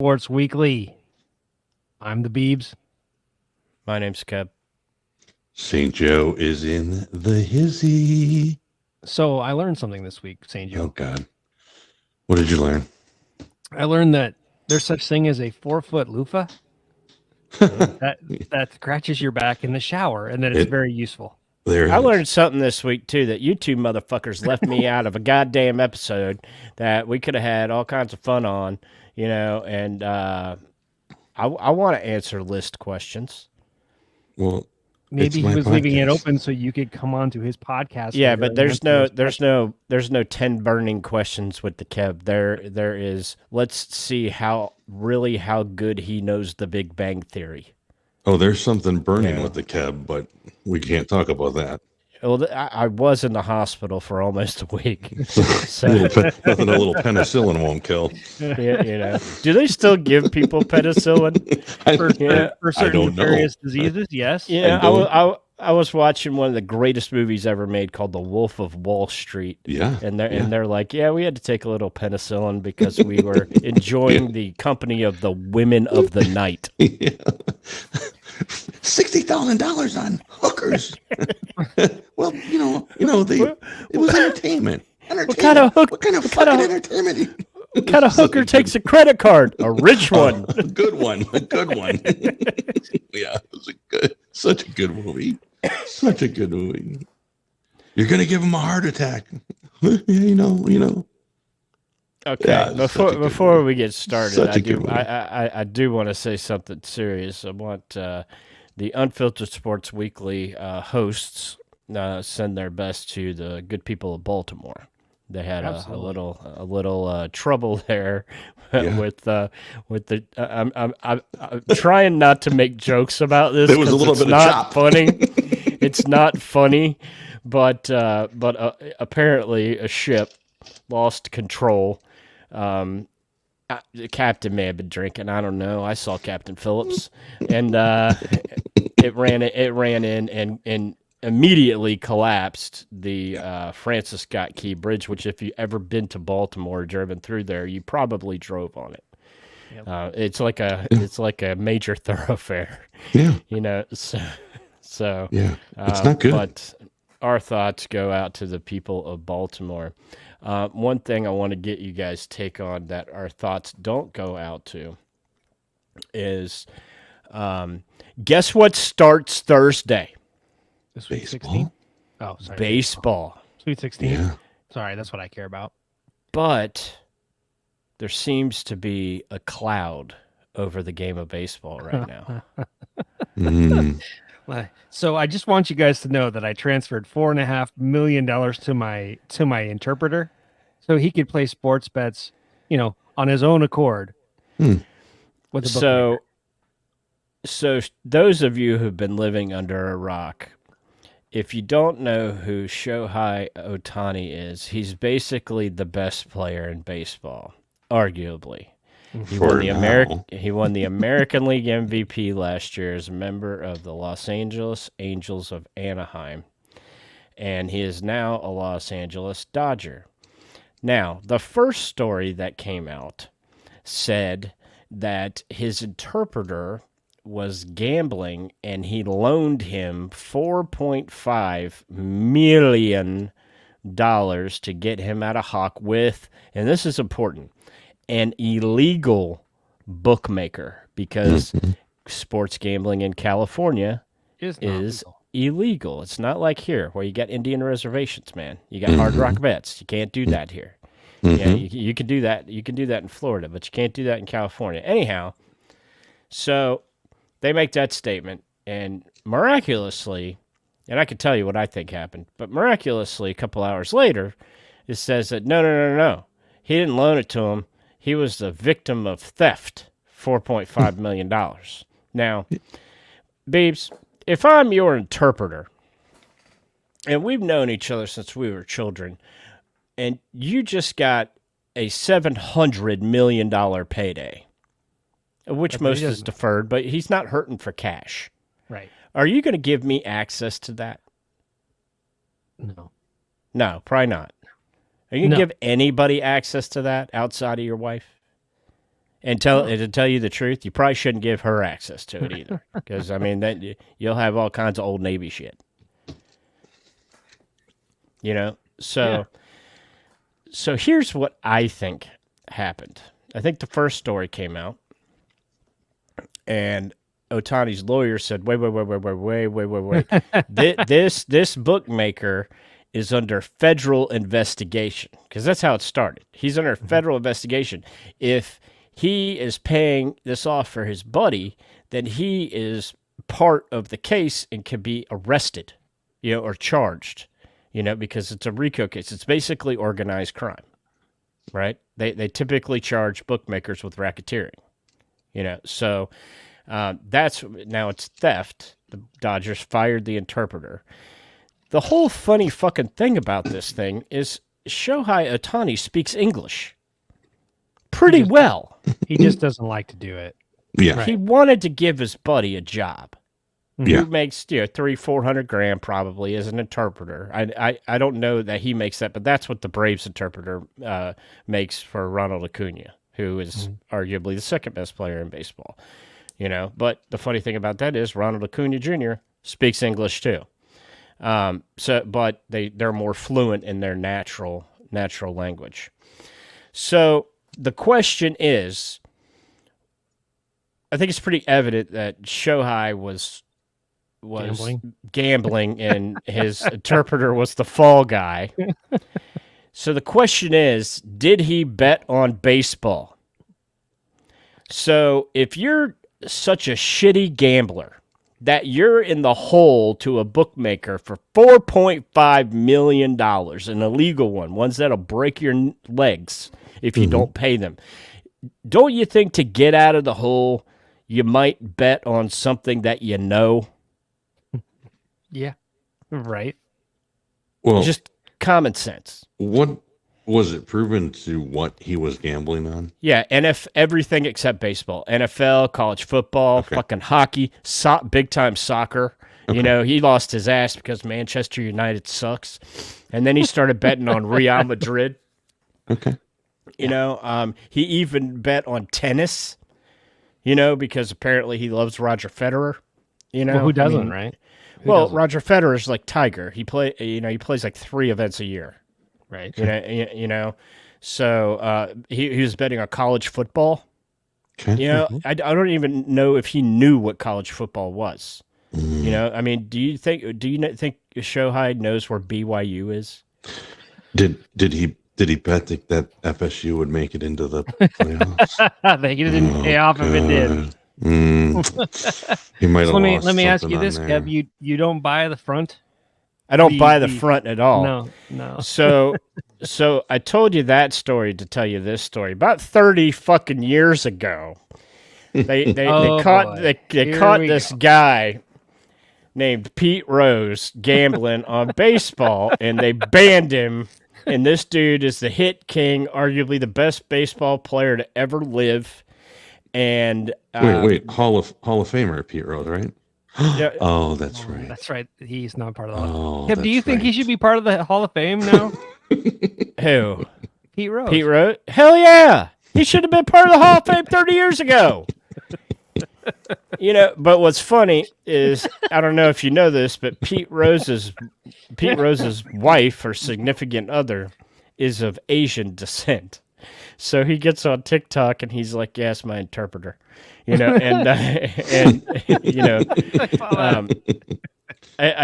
Sports Weekly. I'm the Beebs. My name's Keb. St. Joe is in the hizzy. So I learned something this week, St. Oh, Joe. God. What did you learn? I learned that there's such thing as a 4-foot loofah that scratches your back in the shower, and that it's very useful. There I it learned is. something this week, too, that you two motherfuckers left me out of a goddamn episode that we could have had all kinds of fun on, and I want to answer list questions. Well, Maybe it's he my was leaving it podcast. open so you could come on to his podcast. Yeah, later but and there's answer no those there's questions. no 10 burning questions with the Kev. There is, let's see how good he knows the Big Bang Theory. Oh, there's something burning Yeah. with the cab, but we can't talk about that. Well, I was in the hospital for almost a week. So, Nothing a little penicillin won't kill. do they still give people penicillin? For certain don't know. nefarious diseases, yes. I was watching one of the greatest movies ever made called The Wolf of Wall Street. Yeah. And they're like, yeah, we had to take a little penicillin because we were enjoying the company of the women of the night. Yeah. $60,000 on hookers. Well, it was entertainment. What kind of Entertainment? What kind of hooker takes a credit card? A rich one. A good one. Yeah, it was such a good movie. Such a good movie. You're gonna give him a heart attack. you know. Okay, Yeah, before we get started, Such a good movie. I do want to say something serious. I want the Unfiltered Sports Weekly hosts send their best to the good people of Baltimore. They had a little trouble there with the. I'm trying not to make jokes about this. There was a little it's bit of not chop. funny. It's not funny, but apparently a ship lost control. The captain may have been drinking. I don't know. I saw Captain Phillips, and it ran in and immediately collapsed the Francis Scott Key Bridge. Which, if you ever been to Baltimore or driven through there, you probably drove on it. Yep. It's like a major thoroughfare. Yeah. So Yeah. It's not good. But our thoughts go out to the people of Baltimore. One thing I want to get you guys' take on that our thoughts don't go out to is, guess what starts Thursday? The Sweet Baseball? 16? Oh, sorry. Baseball. Sweet 16? Yeah. Sorry, that's what I care about. But there seems to be a cloud over the game of baseball right now. Mm. So I just want you guys to know that I transferred $4.5 million to my interpreter, so he could play sports bets, on his own accord. With the bookmaker. So those of you who've been living under a rock, if you don't know who Shohei Ohtani is, he's basically the best player in baseball, arguably. He won the American League MVP last year as a member of the Los Angeles Angels of Anaheim, and he is now a Los Angeles Dodger. Now, the first story that came out said that his interpreter was gambling and he loaned him $4.5 million to get him out of Hawk with, and this is important, an illegal bookmaker, because sports gambling in California is illegal. It's not like here where you got Indian reservations, man. You got Hard Rock bets. You can't do that here. Yeah, you can do that. You can do that in Florida, but you can't do that in California. Anyhow, so they make that statement, and miraculously, and I can tell you what I think happened, but miraculously, a couple hours later, it says that no. He didn't loan it to him. He was the victim of theft, $4.5 million. Now, Beebs, if I'm your interpreter, and we've known each other since we were children, and you just got a $700 million payday, of which most is deferred, but he's not hurting for cash. Right. Are you going to give me access to that? No. No, probably not. Are you going to give anybody access to that outside of your wife? And to tell you the truth, you probably shouldn't give her access to it either, because I mean that you'll have all kinds of old Navy shit. So here's what I think happened. I think the first story came out, and Otani's lawyer said, "Wait. This bookmaker is under federal investigation," because that's how it started. He's under federal investigation. If he is paying this off for his buddy, then he is part of the case and can be arrested, or charged, because it's a RICO case. It's basically organized crime, right? They typically charge bookmakers with racketeering, So now it's theft. The Dodgers fired the interpreter. The whole funny fucking thing about this thing is Shohei Ohtani speaks English pretty well. He just doesn't like to do it. Yeah. Right. He wanted to give his buddy a job. Yeah. Who makes $300-400 probably as an interpreter. I don't know that he makes that, but that's what the Braves interpreter makes for Ronald Acuna, who is arguably the second best player in baseball. But the funny thing about that is Ronald Acuna Jr. speaks English too. But they're more fluent in their natural language. So the question is, I think it's pretty evident that Shohei was gambling and his interpreter was the fall guy. So the question is, did he bet on baseball? So if you're such a shitty gambler that you're in the hole to a bookmaker for $4.5 million, an illegal ones that'll break your legs if you don't pay them, don't you think to get out of the hole, you might bet on something that you know? Yeah, right. Well, Just common sense. what was it proven to what he was gambling on? Yeah, everything except baseball. NFL, college football, fucking hockey, big time soccer. Okay. He lost his ass because Manchester United sucks. And then he started betting on Real Madrid. Okay. He even bet on tennis, because apparently he loves Roger Federer. Well, who doesn't, right? Who doesn't? Roger Federer is like Tiger. He plays like 3 events a year. Right. So he was betting on college football. Okay. I don't even know if he knew what college football was. I mean, do you think Shohei knows where BYU is? Did he bet that FSU would make it into the playoffs? They didn't pay off if it did. He might have So let me ask something you this, on there. Kev. You don't buy the front? I don't buy the front at all. No. So I told you that story to tell you this story. About 30 fucking years ago, they caught this guy named Pete Rose gambling on baseball, and they banned him. And this dude is the hit king, arguably the best baseball player to ever live. And wait, Hall of Famer Pete Rose, right? Yeah. Oh, that's right. That's right. He's not part of the Hall. Oh, Kev, do you think he should be part of the Hall of Fame now? Who? Pete Rose. Pete Rose? Hell yeah! He should have been part of the Hall of Fame 30 years ago. But what's funny is, I don't know if you know this, but Pete Rose's wife or significant other is of Asian descent. So he gets on TikTok and he's like, "Yes, my interpreter," I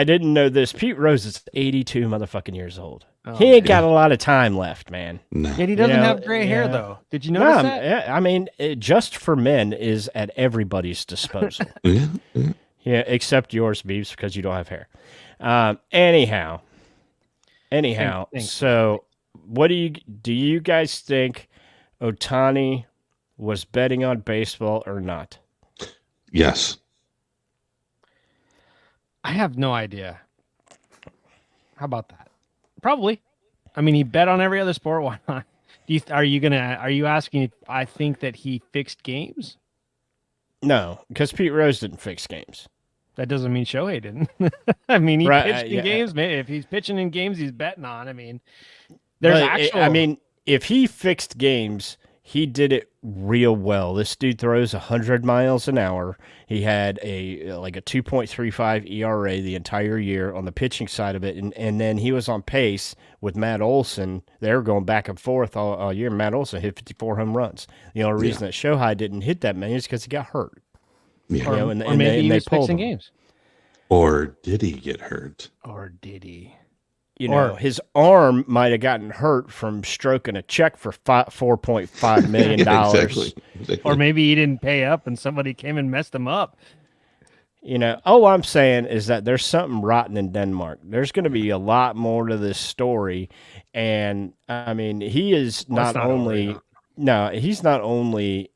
didn't know this. Pete Rose is 82 motherfucking years old. Oh, he ain't got a lot of time left, man. No. Yet he doesn't have gray hair, though. Did you notice that? Yeah, I mean, Just for Men is at everybody's disposal. Yeah. Yeah, except yours, Beebs, because you don't have hair. Anyhow, so what do you guys think Ohtani was betting on baseball or not? Yes. I have no idea. How about that? Probably. I mean, he bet on every other sport. Why not? Are you asking if I think that he fixed games? No, because Pete Rose didn't fix games. That doesn't mean Shohei didn't. I mean, he Right, pitched in yeah. games. Man, if he's pitching in games, he's betting on. I mean, there's But, actual. I mean, if he fixed games, he did it real well. This dude throws 100 miles an hour. He had a 2.35 ERA the entire year on the pitching side of it, and then he was on pace with Matt Olson. They were going back and forth all year. Matt Olson hit 54 home runs. The only reason that Shohei didn't hit that many is because he got hurt. Yeah. Or, and or maybe he was pulled fixing him. games. Or did he get hurt? Or did he? His arm might have gotten hurt from stroking a check for $4.5 million. Exactly. Or maybe he didn't pay up and somebody came and messed him up. All I'm saying is that there's something rotten in Denmark. There's going to be a lot more to this story. And I mean, he is he's not only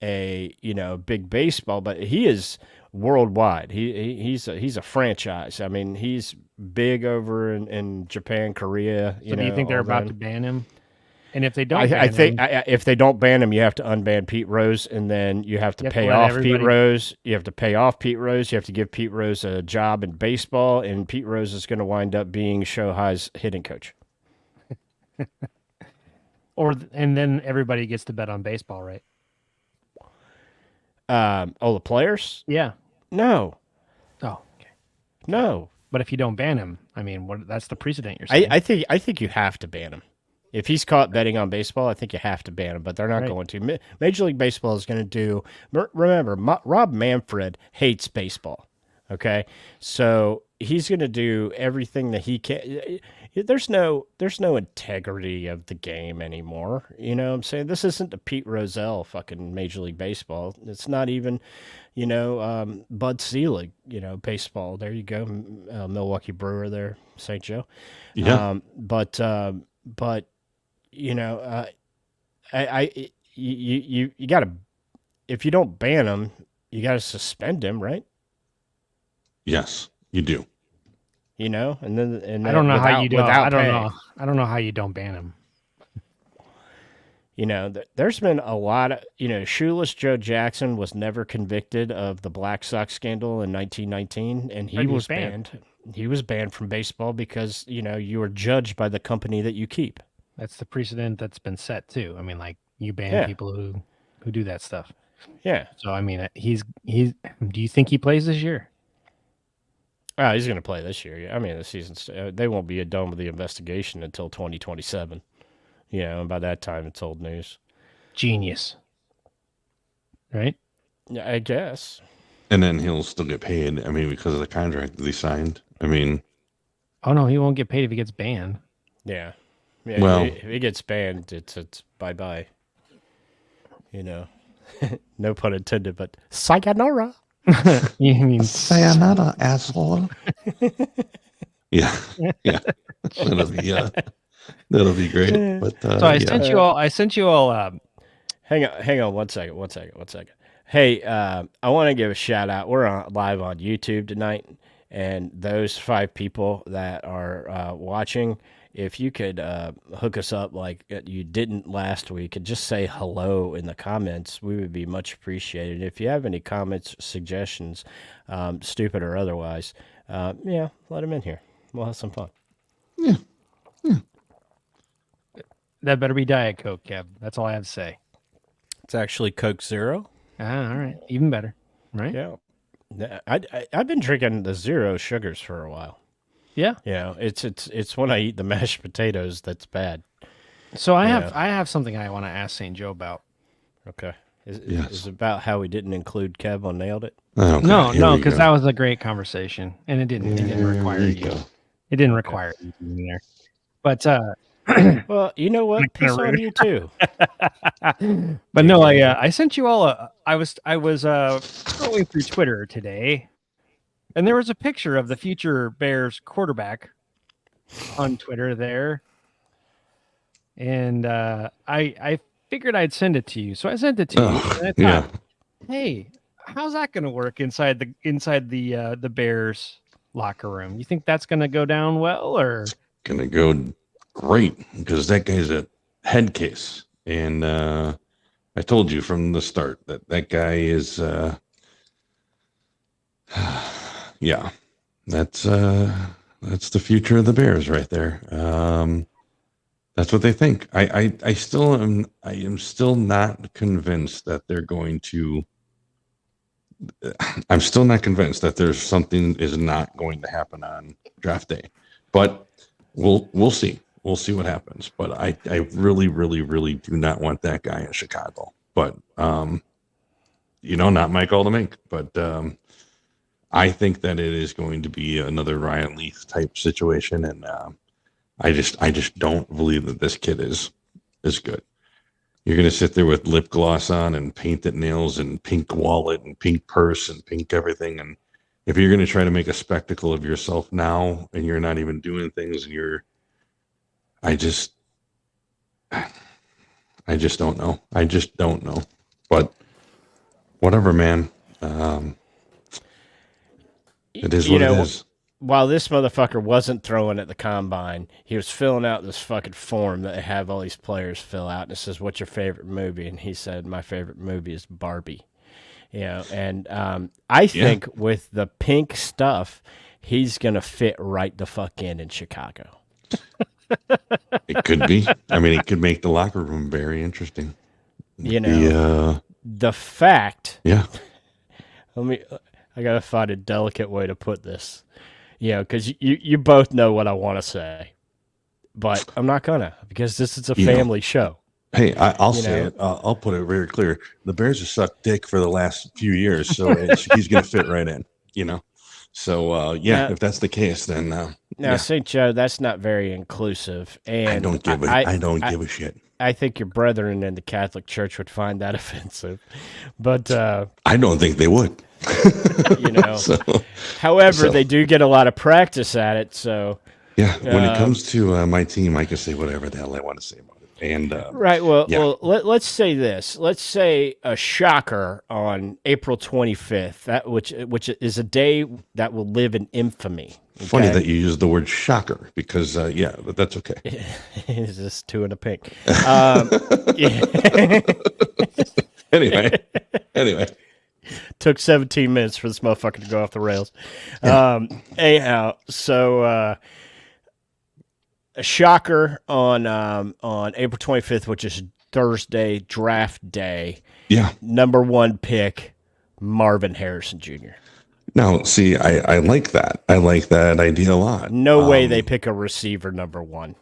a, big baseball, but he is worldwide. He's a franchise. I mean, he's big over in Japan, Korea. So do you think they're about to ban him? And if they don't, if they don't ban him, you have to unban Pete Rose, and then you have to pay off Pete Rose. You have to pay off Pete Rose. You have to give Pete Rose a job in baseball, and Pete Rose is going to wind up being Shohei's hitting coach. And then everybody gets to bet on baseball, right? The players? Yeah. No. Oh, okay. No. But if you don't ban him, I mean, that's the precedent you're saying. I think you have to ban him. If he's caught betting on baseball, I think you have to ban him, but they're not going to. Major League Baseball is going to do. Remember, Rob Manfred hates baseball. Okay, so he's going to do everything that he can. There's no integrity of the game anymore. You know what I'm saying? This isn't the Pete Rozelle fucking Major League Baseball. It's not even, Bud Selig, baseball. There you go. Milwaukee Brewer there, St. Joe. Yeah. But you got to, if you don't ban him, you got to suspend him, right? Yes, you do. And then I don't know how you don't. I don't know how you don't ban him. There's been a lot of, Shoeless Joe Jackson was never convicted of the Black Sox scandal in 1919, and he was banned. He was banned from baseball because, you are judged by the company that you keep. That's the precedent that's been set too. I mean, like you ban people who do that stuff. Yeah. So I mean, he's. Do you think he plays this year? Oh, he's going to play this year. I mean, the season's they won't be done with the investigation until 2027. And by that time, it's old news. Genius, right? Yeah, I guess. And then he'll still get paid. I mean, because of the contract that he signed. I mean, oh no, he won't get paid if he gets banned. Yeah. Well, if he gets banned, it's bye-bye. No pun intended, but sayonara. You mean sayonara, asshole? Yeah. That'll be great. But so I sent you all. Hang on, one second. Hey, I want to give a shout out. We're live on YouTube tonight, and those 5 people that are watching, if you could hook us up like you didn't last week and just say hello in the comments, we would be much appreciated. If you have any comments, suggestions, stupid or otherwise, let them in here. We'll have some fun. Yeah. That better be Diet Coke, Kev. That's all I have to say. It's actually Coke Zero. Ah, all right. Even better. Right? Yeah. I've been drinking the zero sugars for a while. Yeah. It's when I eat the mashed potatoes that's bad. So I have something I want to ask St. Joe about. Okay. Is it about how we didn't include Kev on Nailed It? Okay, no, because that was a great conversation, and it didn't require you. It didn't require you there. But well, you know what? Piss on you too. But no, I sent you all I was scrolling through Twitter today, and there was a picture of the future Bears quarterback on Twitter there, and I figured I'd send it to you, so I sent it to you. And I thought, hey, how's that going to work inside the Bears locker room? You think that's going to go down well, or going to go great? Because that guy's a head case, and I told you from the start that guy is, that's the future of the Bears right there. That's what they think. I still am. I am still not convinced that they're going to. I'm still not convinced that there's something is not going to happen on draft day, but we'll see. We'll see what happens. But I really, really, really do not want that guy in Chicago. But not Mike Aldemink, but I think that it is going to be another Ryan Leaf type situation, and I just don't believe that this kid is good. You're going to sit there with lip gloss on and painted nails and pink wallet and pink purse and pink everything. And if you're going to try to make a spectacle of yourself now and you're not even doing things, I just don't know. I just don't know. But whatever, man. It is what it is. While this motherfucker wasn't throwing at the combine, he was filling out this fucking form that they have all these players fill out. And it says, "What's your favorite movie?" And he said, "My favorite movie is Barbie." And I think with the pink stuff, he's gonna fit right the fuck in Chicago. It could be. I mean, it could make the locker room very interesting. The fact. Yeah. I gotta find a delicate way to put this. Because you both know what I want to say, but I'm not gonna, because this is a family show. Hey, I'll say it. I'll put it very clear. The Bears have sucked dick for the last few years, so he's gonna fit right in. So if that's the case, then St. Joe, that's not very inclusive, and I don't give a shit. I think your brethren in the Catholic Church would find that offensive, but I don't think they would. However, they do get a lot of practice at it. So when it comes to my team, I can say whatever the hell I want to say about it. And right, well, let's say this. Let's say a shocker on April 25th, which is a day that will live in infamy. Okay? Funny that you use the word shocker, because but that's okay. Is this 2 and a pink? Anyway. Took 17 minutes for this motherfucker to go off the rails. Anyhow, so a shocker on April 25th, which is Thursday, draft day. Yeah. Number 1 pick, Marvin Harrison Jr. Now, see, I like that. I like that idea a lot. No way they pick a receiver number 1.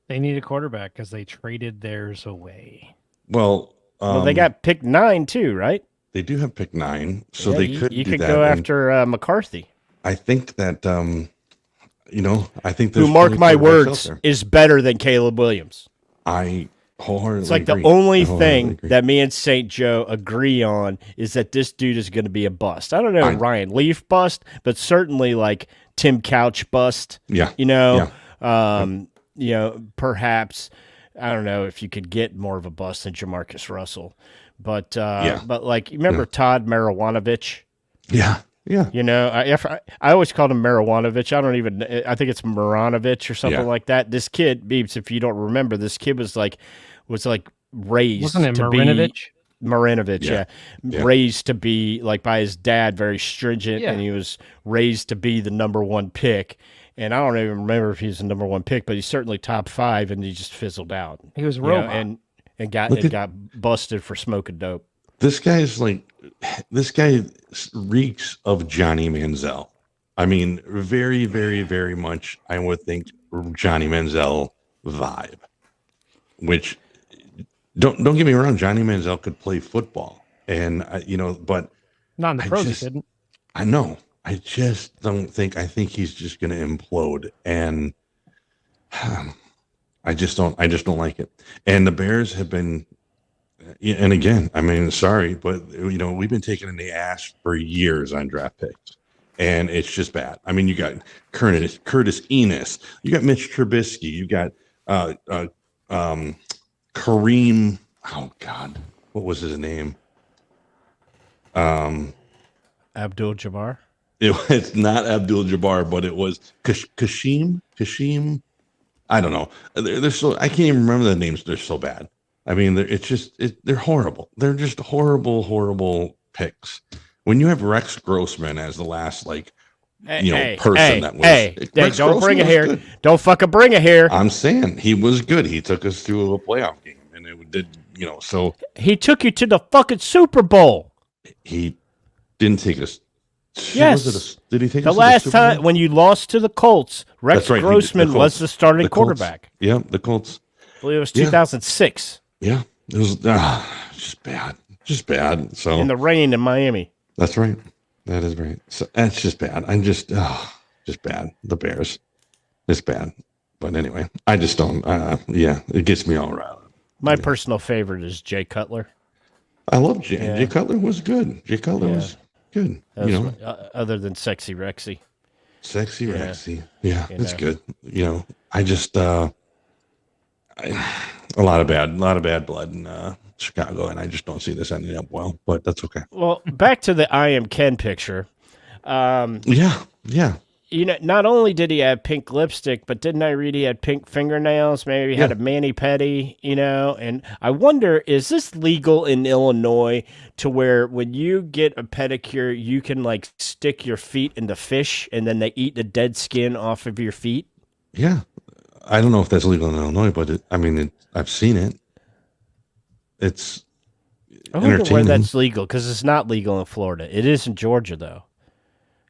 They need a quarterback because they traded theirs away. Well, they got pick 9 too, right? They do have pick 9, so they could. You could go after McCarthy. I think that I think who, mark my words, is better than Caleb Williams. I wholeheartedly It's like agree. The only thing that me and St. Joe agree on is that this dude is going to be a bust. I don't know Ryan Leaf bust, but certainly like Tim Couch bust. Yeah. Perhaps I don't know if you could get more of a bust than Jamarcus Russell. But like, you remember Todd Marijuanovich? Yeah. I always called him Marijuanovich. I think it's Maranovich or something like that. This kid, Beeps, if you don't remember, this kid was raised. Wasn't it to Marinovich? Marinovich, yeah. Raised to be, like, by his dad, very stringent, and he was raised to be the number 1 pick. And I don't even remember if he was the number 1 pick, but he's certainly top 5, and he just fizzled out. He was a robot. And got busted for smoking dope. This guy reeks of Johnny Manziel. I mean, very, very, very much, I would think, Johnny Manziel vibe. Which, don't get me wrong, Johnny Manziel could play football, and but not in the pros, he didn't. I know. I just don't think. I think he's just going to implode, and I just don't like it. And the Bears have been, and again, I mean, sorry, but we've been taken in the ass for years on draft picks, and it's just bad. I mean, you got Curtis Enos, you got Mitch Trubisky, you got Kareem. Oh God, what was his name? Abdul-Jabbar. It's not Abdul-Jabbar, but it was Kashim. I don't know. They're so, I can't even remember the names. They're so bad. I mean, they're horrible. They're just horrible, horrible picks. When you have Rex Grossman as the last person that was. Hey, Rex don't bring it Grossman was here. good. Don't fucking bring it here. I'm saying he was good. He took us through a playoff game, and it did. So He took you to the fucking Super Bowl. he didn't take us. Yes. Did he take The us last to the Super time Bowl? when you lost to the Colts, Rex That's right, Grossman was the starting quarterback. Yeah, the Colts. I believe it was 2006 Yeah, it was just bad. So in the rain in Miami. that's right. That is right. So that's just bad. I'm just bad. The Bears, it's bad. But anyway, I just don't. It gets me all riled. My personal favorite is Jay Cutler. I love Jay. Jay Cutler was good. Jay Cutler was good. Other than Sexy Rexy. Sexy Rexy. Yeah, it's good. I just a lot of bad blood in Chicago, and I just don't see this ending up well. But that's okay. Well, back to the I Am Ken picture. Yeah. Not only did he have pink lipstick, but didn't I read he had pink fingernails? Maybe he had a mani-pedi, and I wonder, is this legal in Illinois to where when you get a pedicure, you can like stick your feet in the fish and then they eat the dead skin off of your feet? Yeah. I don't know if that's legal in Illinois, but I've seen it. It's I wonder where entertaining. that's legal, because it's not legal in Florida. It is in Georgia, though.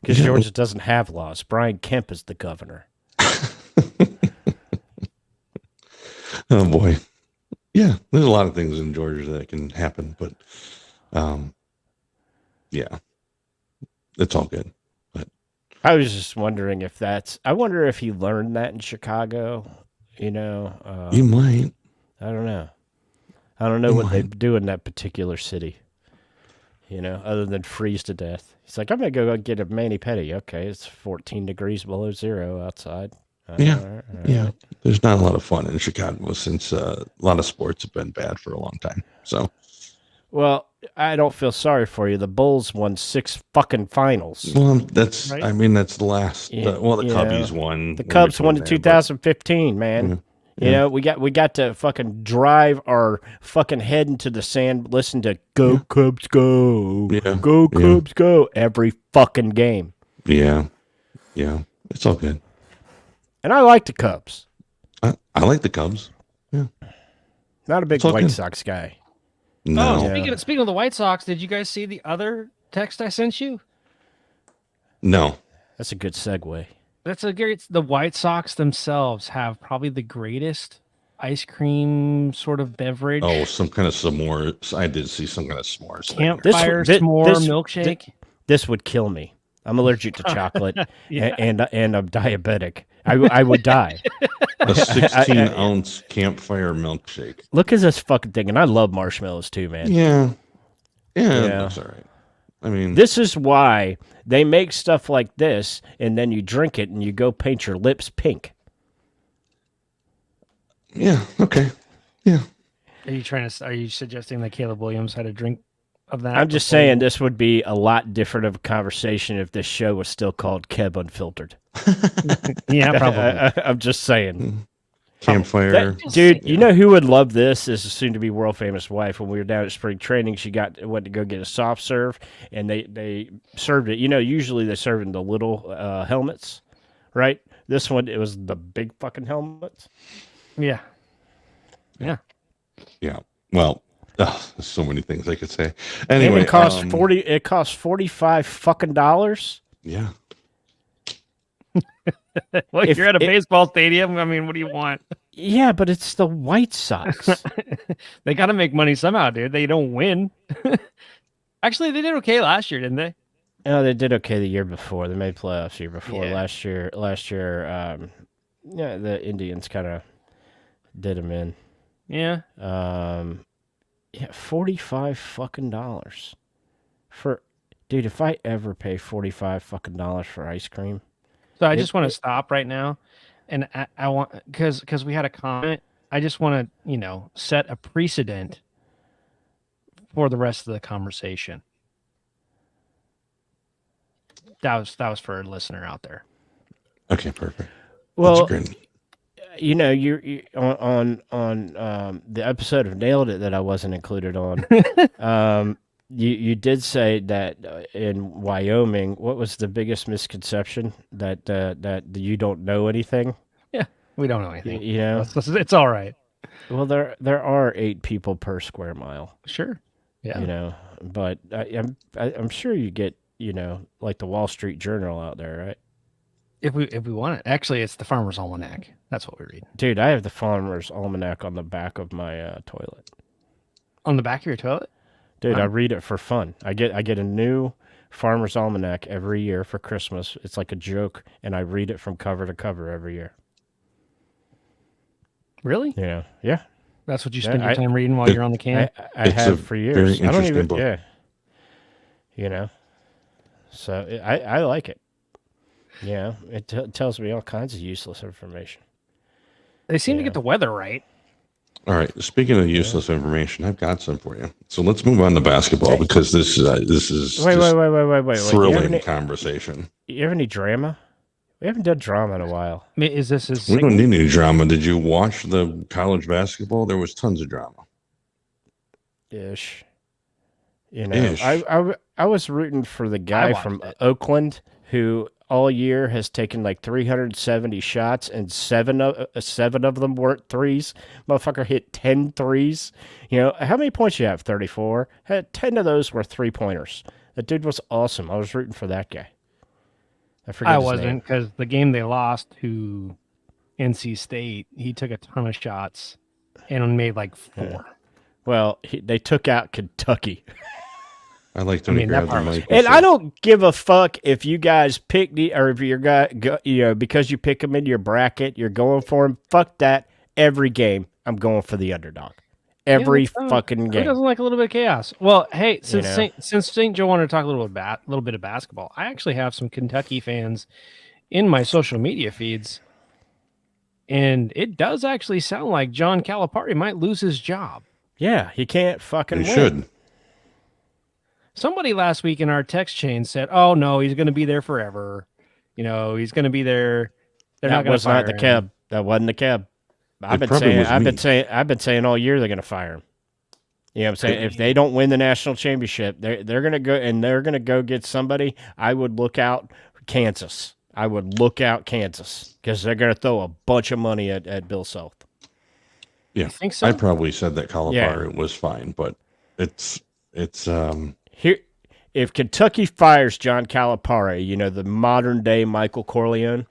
Because Georgia doesn't have laws. Brian Kemp is the governor. Oh boy, yeah. There's a lot of things in Georgia that can happen, but it's all good. But I was just wondering if I wonder if he learned that in Chicago. you might. I don't know. I don't know what they do in that particular city. Other than freeze to death. He's like, I'm going to go get a mani-pedi. Okay, it's 14 degrees below zero outside. Yeah. There's not a lot of fun in Chicago since a lot of sports have been bad for a long time. So, well, I don't feel sorry for you. The Bulls won 6 fucking finals. Well, that's right? that's the last. The Cubbies won. The Cubs won in 2015, man. Yeah. We got to fucking drive our fucking head into the sand, listen to "Go Cubs Go," "Go Cubs Go" every fucking game. Yeah, it's all good. And I like the Cubs. I like the Cubs. Yeah, not a big White Sox guy. No. Oh, speaking of the White Sox, did you guys see the other text I sent you? No. That's a good segue. That's a great. The White Sox themselves have probably the greatest ice cream sort of beverage. Oh, some kind of s'mores. I did see some kind of s'mores. Campfire s'more milkshake. This would kill me. I'm allergic to chocolate, and I'm diabetic. I would die. A 16-ounce campfire milkshake. Look at this fucking thing, and I love marshmallows too, man. Yeah, that's all right. I mean, this is why they make stuff like this, and then you drink it, and you go paint your lips pink. Yeah. Okay. Yeah. Are you suggesting that Caleb Williams had a drink of that? I'm just saying this would be a lot different of a conversation if this show was still called Kev Unfiltered. Yeah, probably. I'm just saying. Campfire. Dude, you know who would love this is a soon-to-be world-famous wife. When we were down at spring training, she went to go get a soft serve, and they served it. Usually they serve in the little helmets, right? This one, it was the big fucking helmets. Yeah. Well, there's so many things I could say. Anyway, and it costs $45 fucking dollars. Yeah. Well, if you're at a baseball stadium, I mean, what do you want? Yeah, but it's the White Sox. They got to make money somehow, dude. They don't win. Actually, they did okay last year, didn't they? No, they did okay the year before. They made playoffs the year before. Yeah. Last year, the Indians kind of did them in. Yeah. $45 fucking dollars dude. If I ever pay $45 fucking dollars for ice cream. So I just want to stop right now, and I want because we had a comment. I just want to set a precedent for the rest of the conversation. That was for a listener out there. Okay, perfect. Well, that's great. You on the episode of Nailed It that I wasn't included on. You did say that in Wyoming, what was the biggest misconception that you don't know anything? Yeah, we don't know You, anything. you know, It's all right. well there are 8 people per square mile. Sure. Yeah. You know, but I'm sure you get like the Wall Street Journal out there, right? If we want it. Actually, it's the Farmer's Almanac. That's what we read. Dude, I have the Farmer's Almanac on the back of my toilet. On the back of your toilet? Dude, Wow. I read it for fun. I get a new Farmer's Almanac every year for Christmas. It's like a joke, and I read it from cover to cover every year. Really? Yeah, yeah. That's what you Yeah, spend your time reading while you're on the can? I It's a have for years. very I don't interesting even. book. Yeah. You know, so I like it. Yeah, it tells me all kinds of useless information. They seem to Yeah. get the weather right. All right. Speaking of useless information, I've got some for you. So let's move on to basketball because this is Wait, just wait. thrilling conversation. You have any drama? We haven't done drama in a while. I mean, is this his We don't segment? need any drama. Did you watch the college basketball? There was tons of drama. Ish. You know, Ish. I was rooting for the guy watched from it. Oakland who all year has taken like 370 shots and seven of them weren't threes. Motherfucker hit 10 threes. You know, how many points you have? 34. 10 of those were 3-pointers. That dude was awesome. I was rooting for that guy. I forget I his wasn't name. because the game they lost to NC State, he took a ton of shots and made like 4. Yeah. Well, they took out Kentucky. I like to I mean, that grab the part was mic. And I don't give a fuck if you guys pick or if you're because you pick them in your bracket, you're going for them. Fuck that. Every game, I'm going for the underdog. Every fucking Who game. doesn't like a little bit of chaos? Well, hey, since know? since St. Joe wanted to talk a little bit of basketball, I actually have some Kentucky fans in my social media feeds, and it does actually sound like John Calipari might lose his job. Yeah, he can't fucking They win. should. Somebody last week in our text chain said, "Oh no, he's going to be there forever. You know, he's going to be there. They're not That going to was fire not the him." Keb. That wasn't the Keb. I've been probably saying was me. I've been saying all year they're gonna fire him. You know what I'm saying? If they don't win the national championship, they're gonna go and they're gonna go get somebody. I would look out Kansas. I would look out Kansas because they're gonna throw a bunch of money at Bill Self. Yeah, think so? I probably said that Calipari was fine, but it's Here, if Kentucky fires John Calipari, you know, the modern day Michael Corleone,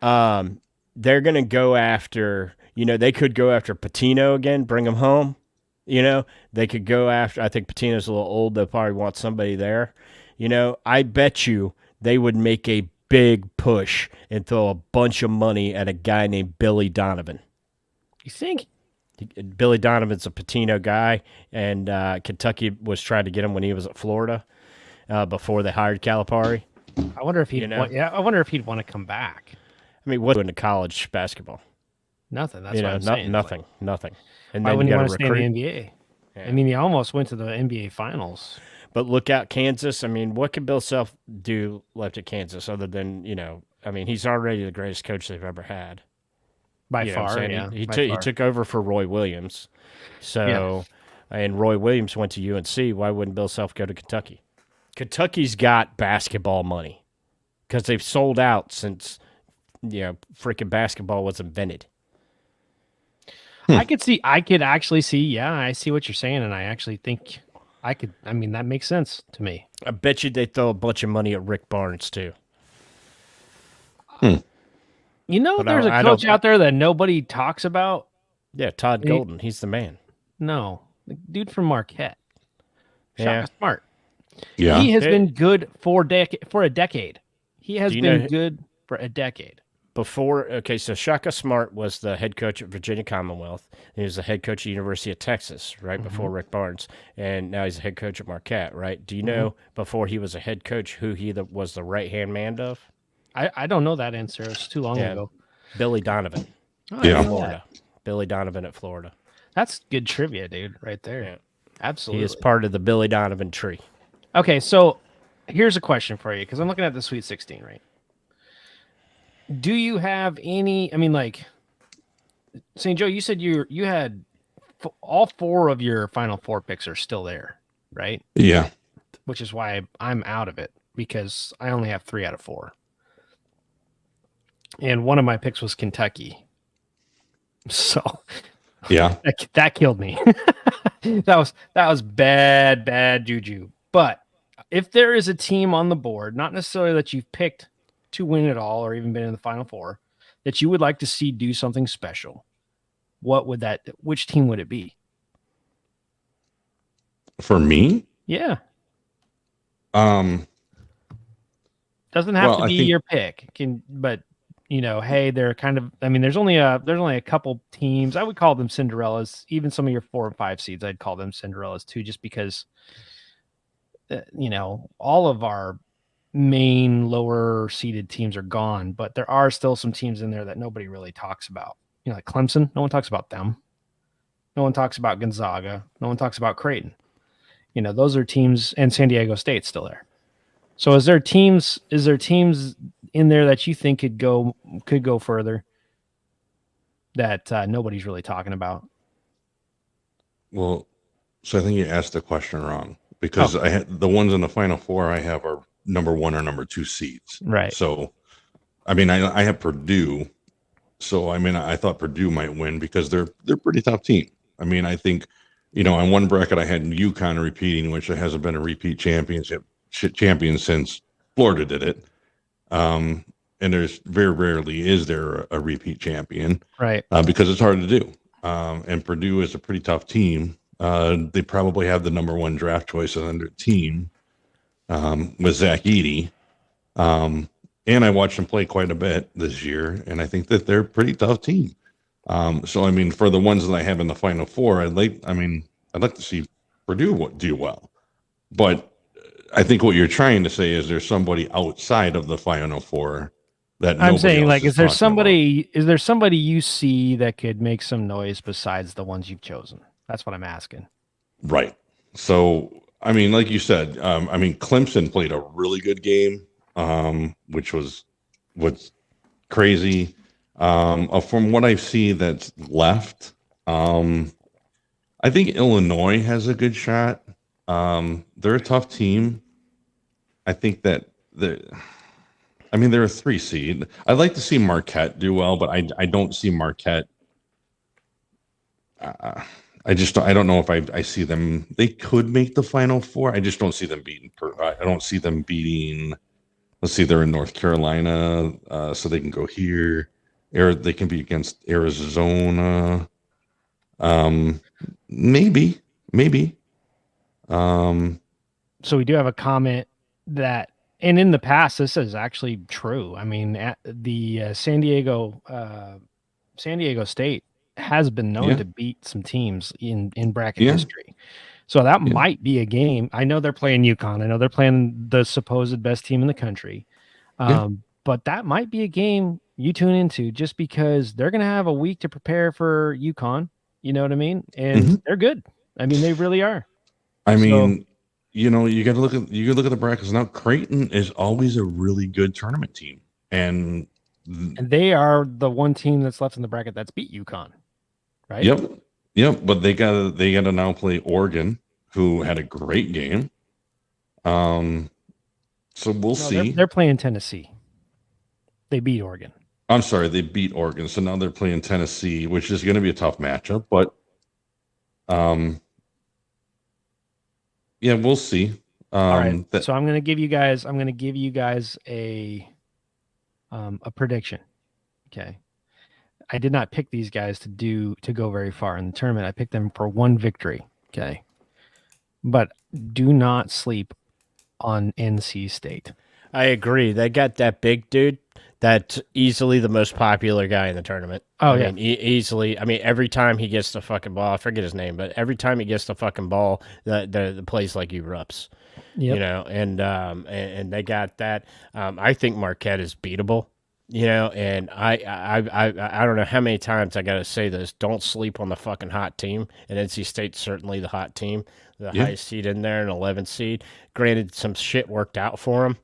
they're gonna go after. You know, they could go after Patino again, bring him home. You know, they could go after. I think Patino's a little old. They'll probably want somebody there. You know, I bet you they would make a big push and throw a bunch of money at a guy named Billy Donovan. You think? Billy Donovan's a Patino guy, and Kentucky was trying to get him when he was at Florida before they hired Calipari. I wonder if he'd. You know? I wonder if he'd want to come back. I mean, what's into college basketball? Nothing. That's You what know, I'm saying. nothing. And Why then wouldn't you you got want to to stay in recruit. the NBA? Yeah. I mean, he almost went to the NBA Finals. But look out, Kansas. I mean, what can Bill Self do left at Kansas other than, you know, I mean, he's already the greatest coach they've ever had. By You know what I'm far, saying? yeah. He by took far. he took over for Roy Williams. So, and Roy Williams went to UNC. Why wouldn't Bill Self go to Kentucky? Kentucky's got basketball money because they've sold out since, you know, freaking basketball was invented. I could actually see, yeah, I see what you're saying, and I actually think I mean, that makes sense to me. I bet you they throw a bunch of money at Rick Barnes too. You know, But there's I a coach don't- out there that nobody talks about. Yeah, Todd Golden, he's the man. No, the dude from Marquette. Yeah. Shaka Smart. yeah. He has Hey. been good for a decade. He has Do you been know- good for a decade. So Shaka Smart was the head coach at Virginia Commonwealth. He was the head coach at the University of Texas, right before Rick Barnes, and now he's a head coach at Marquette, right? Do you know before he was a head coach who he was the right hand man of? I don't know that answer. It's too long Yeah. ago. Billy Donovan, Oh, Yeah. I didn't know that. Florida. Billy Donovan at Florida. That's good trivia, dude, right there. Yeah. Absolutely. He is part of the Billy Donovan tree. Okay, so here's a question for you because I'm looking at the Sweet 16, right? Do you have any? I mean, like, St. Joe, you said you had all 4 of your Final Four picks are still there. right? Yeah. Which is why I'm out of it, because I only have 3 out of 4. And one of my picks was Kentucky. So Yeah. that killed me. that was bad juju. But if there is a team on the board, not necessarily that you've picked to win it all or even been in the Final Four, that you would like to see do something special, which team would it be? For me, Yeah. um, Doesn't have well, to I be think your pick. But hey, they're kind of, I mean, there's only a couple teams. I would call them Cinderellas. Even some of your 4 and 5 seeds, I'd call them Cinderellas too, just because all of our main lower seeded teams are gone, but there are still some teams in there that nobody really talks about. Like Clemson, no one talks about them. No one talks about Gonzaga. No one talks about Creighton. Those are teams, and San Diego State's still there. So is there teams in there that you think could go further that nobody's really talking about? well, so I think you asked the question wrong because I had the ones in the Final Four I have are number 1 or number 2 seeds. Right. So, I mean, I have Purdue. So, I mean, I thought Purdue might win because they're a pretty tough team. I mean, I think, on one bracket I had UConn repeating, which hasn't been a repeat champion since Florida did it. And there's very rarely is there a repeat champion, Right. because it's hard to do. And Purdue is a pretty tough team. They probably have the number 1 draft choice on their team, with Zach Edey. And I watched them play quite a bit this year, and I think that they're a pretty tough team. So I mean, for the ones that I have in the Final Four, I'd like to see Purdue do well. But I think what you're trying to say is there's somebody outside of the Final Four that I'm nobody saying, else like, is talking about. is there somebody you see that could make some noise besides the ones you've chosen? That's what I'm asking. Right. So, I mean, like you said, I mean, Clemson played a really good game, which was what's crazy. From what I see that's left, I think Illinois has a good shot. They're a tough team. I think that they're a 3 seed. I'd like to see Marquette do well, but I don't see Marquette. I don't know if I see them. They could make the Final Four. I just don't see them beating. I don't see them beating. Let's see, they're in North Carolina, so they can go here. They can be against Arizona. Maybe. So we do have a comment that, and in the past, this is actually true. I mean, the San Diego State has been known to beat some teams in bracket history. So that might be a game. I know they're playing UConn. I know they're playing the supposed best team in the country. But that might be a game you tune into just because they're going to have a week to prepare for UConn. You know what I mean? And they're good. I mean, they really are. I mean, you got to look at the brackets now. Creighton is always a really good tournament team, and they are the one team that's left in the bracket that's beat UConn, right? Yep. But they got to now play Oregon, who had a great game. So we'll see. They're playing Tennessee. They beat Oregon. I'm sorry, they beat Oregon, so now they're playing Tennessee, which is going to be a tough matchup. But, yeah, we'll see. All right. So I'm going to give you guys a prediction. Okay. I did not pick these guys to go very far in the tournament. I picked them for 1 victory. Okay. But do not sleep on NC State. I agree. They got that big dude. That's easily the most popular guy in the tournament. Oh, I mean, easily. I mean, every time he gets the fucking ball, I forget his name, but every time he gets the fucking ball, the place like erupts. Yep. And they got that. I think Marquette is beatable. And I don't know how many times I got to say this. Don't sleep on the fucking hot team. And NC State's certainly the hot team, the highest seed in there, an 11th seed. Granted, some shit worked out for them.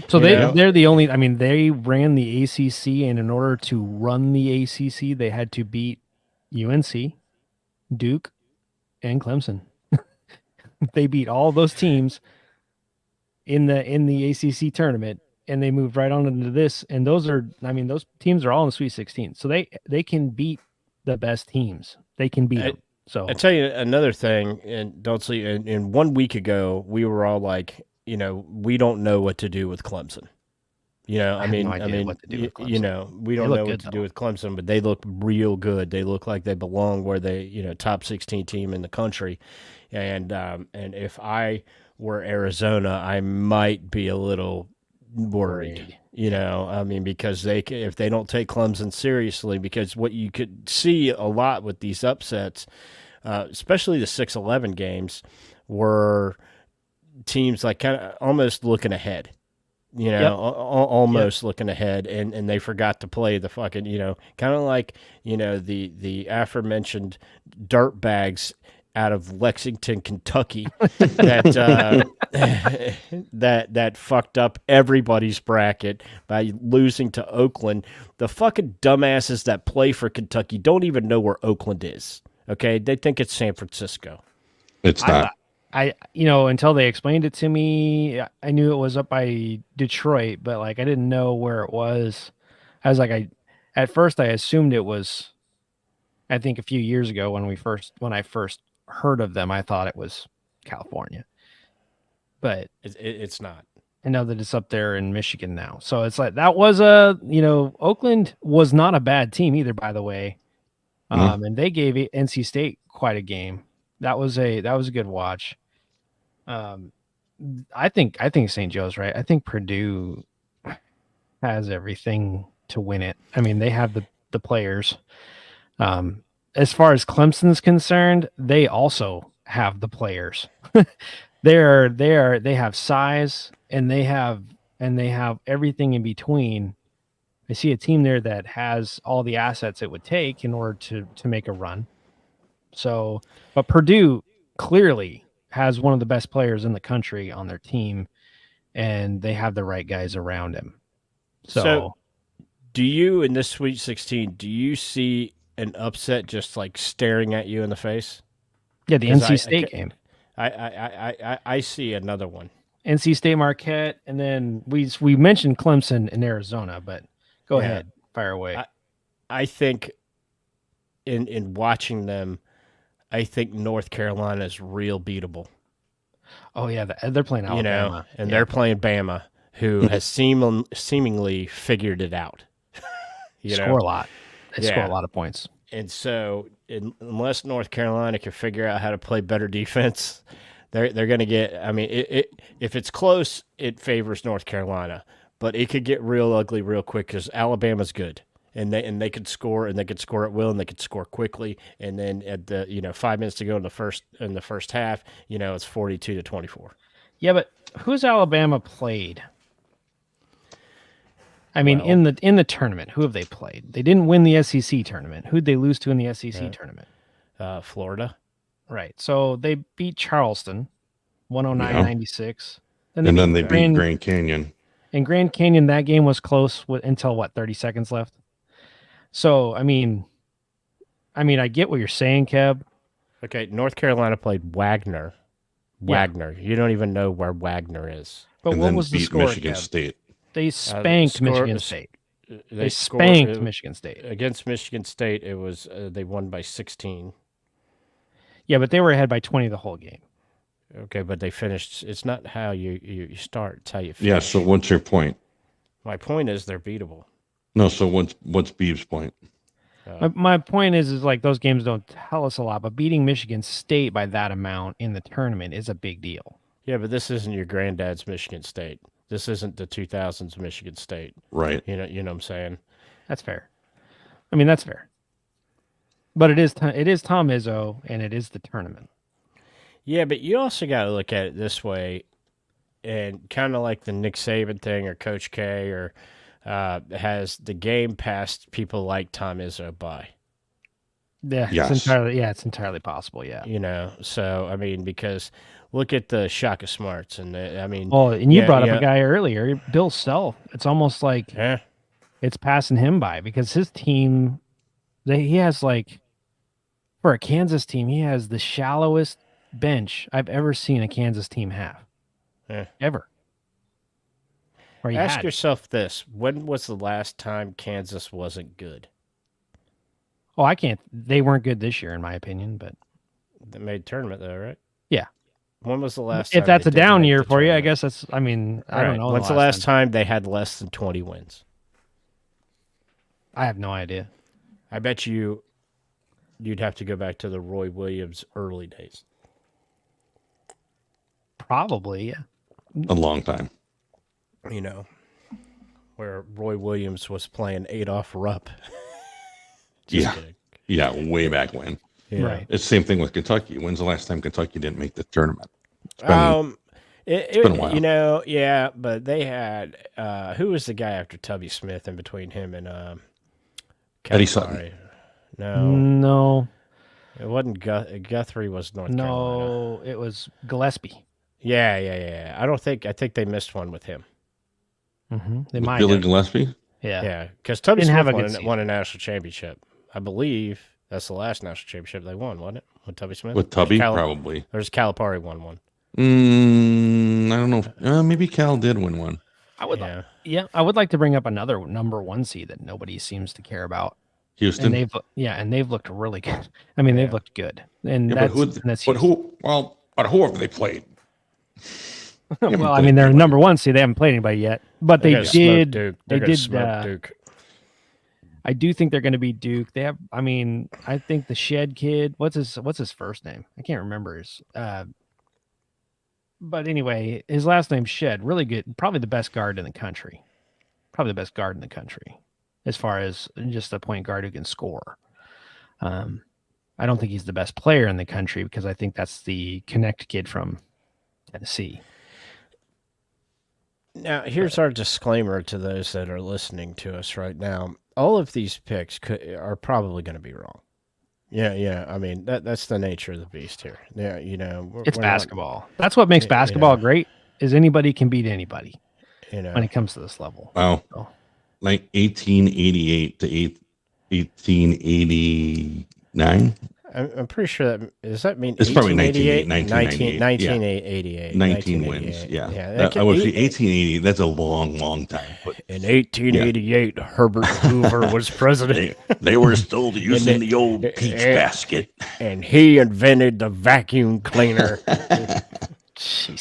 So they're the only. I mean, they ran the ACC, and in order to run the ACC, they had to beat UNC, Duke, and Clemson. They beat all those teams in the ACC tournament, and they moved right on into this. And those teams are all in the Sweet 16, so they can beat the best teams. They can beat them. So I tell you another thing, and don't sleep. And 1 week ago, we were all like, we don't know what to do with Clemson. I have no idea what to do with Clemson. We don't know what to do with Clemson, but they look real good. They look like they belong where they, top 16 team in the country. And if I were Arizona, I might be a little worried. Because if they don't take Clemson seriously, because what you could see a lot with these upsets, especially the 6-11 games, were teams like kind of almost looking ahead. Almost looking ahead, and they forgot to play the fucking, kind of like, the aforementioned dirt bags out of Lexington, Kentucky, that that fucked up everybody's bracket by losing to Oakland. The fucking dumbasses that play for Kentucky don't even know where Oakland is. Okay, they think it's San Francisco. It's not. Until they explained it to me, I knew it was up by Detroit, but like I didn't know where it was. I was like, at first I assumed it was. I think a few years ago when I first heard of them, I thought it was California, but it's not. I know that it's up there in Michigan now. So it's like that was Oakland was not a bad team either, by the way, and they gave NC State quite a game. That was a good watch. I think St. Joe's right. I think Purdue has everything to win it. I mean, they have the players. As far as Clemson's concerned, they also have the players. They have size and they have everything in between. I see a team there that has all the assets it would take in order to make a run. So, but Purdue clearly has one of the best players in the country on their team, and they have the right guys around him. So do you, in this Sweet 16, do you see an upset just like staring at you in the face? Yeah, the NC State game. I see another one. NC State Marquette, and then we mentioned Clemson and Arizona, but go ahead, fire away. I think in watching them, I think North Carolina is real beatable. Oh yeah, they're playing Alabama, they're playing Bama, who has seemingly figured it out. Score a lot. They score a lot of points. And so, unless North Carolina can figure out how to play better defense, they're going to get. I mean, if it's close, it favors North Carolina, but it could get real ugly real quick because Alabama's good. And they could score, and they could score at will, and they could score quickly. And then at the 5 minutes to go in the first half, it's 42-24. Yeah, but who's Alabama played? I mean, in the tournament, who have they played? They didn't win the SEC tournament. Who'd they lose to in the SEC tournament? Florida. Right. So they beat Charleston, 109-96. And then they beat Grand Canyon. In Grand Canyon, that game was close until 30 seconds left. So, I mean, I get what you're saying, Kev. Okay, North Carolina played Wagner. Wagner. You don't even know where Wagner is. But and what then was the beat score? Michigan Kev? State. They spanked Michigan State. They spanked Michigan State. Against Michigan State, it was they won by 16. Yeah, but they were ahead by 20 the whole game. Okay, but they finished. It's not how you start; it's how you finish. Yeah. So what's your point? My point is they're beatable. No. So what's Beeb's point? My point is like those games don't tell us a lot, but beating Michigan State by that amount in the tournament is a big deal. Yeah, but this isn't your granddad's Michigan State. This isn't the 2000s Michigan State. Right. You know what I'm saying? That's fair. I mean, that's fair. But it is Tom Izzo, and it is the tournament. Yeah, but you also got to look at it this way, and kind of like the Nick Saban thing or Coach K, or has the game passed people like Tom Izzo by? Yeah, yes. It's entirely possible. Yeah, so I mean, because look at the Shaka Smarts, and you brought up a guy earlier, Bill Self. It's almost like it's passing him by because his team, he has like for a Kansas team, he has the shallowest bench I've ever seen a Kansas team have. Yeah. Ever. Or you Ask had. yourself this: when was the last time Kansas wasn't good? Oh, I can't. They weren't good this year, in my opinion, but They made tournament though, right? yeah. When was the last If time that's they a didn't down make year the for you, I tournament? guess that's, I mean, I don't Right. know. When's the last time they had less than 20 wins? I have no idea. I bet you'd have to go back to the Roy Williams early days. Probably, yeah. A long time. You know, where Roy Williams was playing Adolph Rupp. Just kidding. Yeah, way back when. Yeah. Right. It's the same thing with Kentucky. When's the last time Kentucky didn't make the tournament? It's been a while. You know, yeah, but they had who was the guy after Tubby Smith in between him and Eddie Sutton. Calipari? No, No, it wasn't Guthrie. Was North Carolina? no, it was Gillespie. Yeah. I think they missed one with him. They With might Billy have. Gillespie? Yeah. Yeah, because Tubby Didn't have Smith a good season. won a national championship. I believe that's the last national championship they won, wasn't it? With Tubby Smith? With Tubby, probably. There's Calipari won one. I don't know. Maybe Cal did win one. I would I would like to bring up another number 1 seed that nobody seems to care about. Houston. And they've looked really good. I mean, they've looked good. And Yeah, that's who have they played? well, I mean, they're number 1 seed. They haven't played anybody yet, but they did. Duke. They did. Smoke Duke. I do think they're going to be Duke. They have. I mean, I think the Shed kid. What's his first name? I can't remember his. But anyway, his last name's Shed. Really good. Probably the best guard in the country. As far as just a point guard who can score. I don't think he's the best player in the country because I think that's the Connect kid from Tennessee. Now, here's our disclaimer to those that are listening to us right now. All of these picks are probably going to be wrong. Yeah. I mean, that's the nature of the beast here. Yeah, It's basketball. That's what makes basketball great. Is anybody can beat anybody. When it comes to this level. Wow. So. Like 1888 to 1889. I'm pretty sure does that mean it's probably 1988. 19 wins. Yeah. That I would say 1880. That's a long time. But in 1888, Herbert Hoover was president. They were still using the old peach basket, and he invented the vacuum cleaner.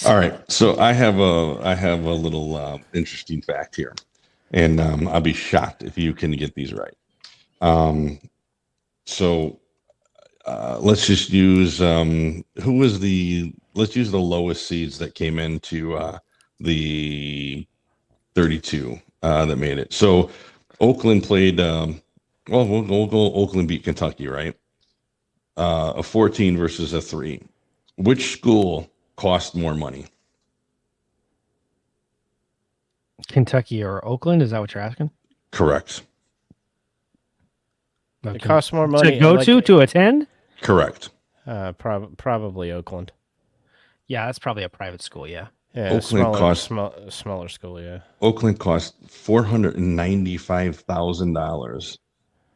All right, so I have a little interesting fact here, and I'll be shocked if you can get these right. Let's just use let's use the lowest seeds that came into the 32 that made it. So Oakland played. We'll go. Oakland beat Kentucky, right? A 14 versus a 3. Which school cost more money? Kentucky or Oakland? Is that what you're asking? Correct. It costs more money to go to attend? Correct. Probably Oakland. Yeah, that's probably a private school. Yeah. Yeah, Oakland smaller school. Yeah. Oakland cost $495,000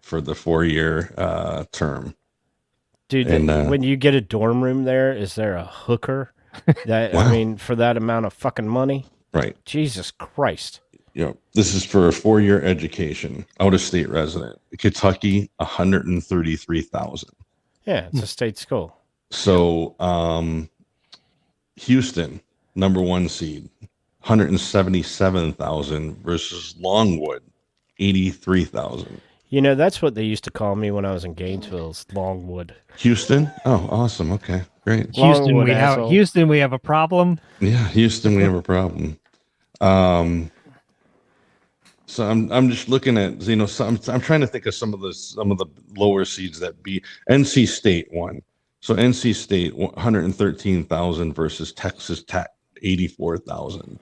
for the 4-year term. Dude, when you get a dorm room there, is there a hooker? That Wow. I mean, for that amount of fucking money? Right. Jesus Christ. This is for a 4-year education, out of state resident. Kentucky, $133,000. Yeah, it's a state school. So, Houston, number 1 seed, $177,000 versus Longwood, $83,000. That's what they used to call me when I was in Gainesville, Longwood. Houston? Oh, awesome. Okay, great. Houston, Longwood, we have a problem. Yeah, Houston, we have a problem. So I'm just looking at I'm trying to think of some of the lower seeds that beat. NC State won. So NC State 113,000 versus Texas Tech 84,000.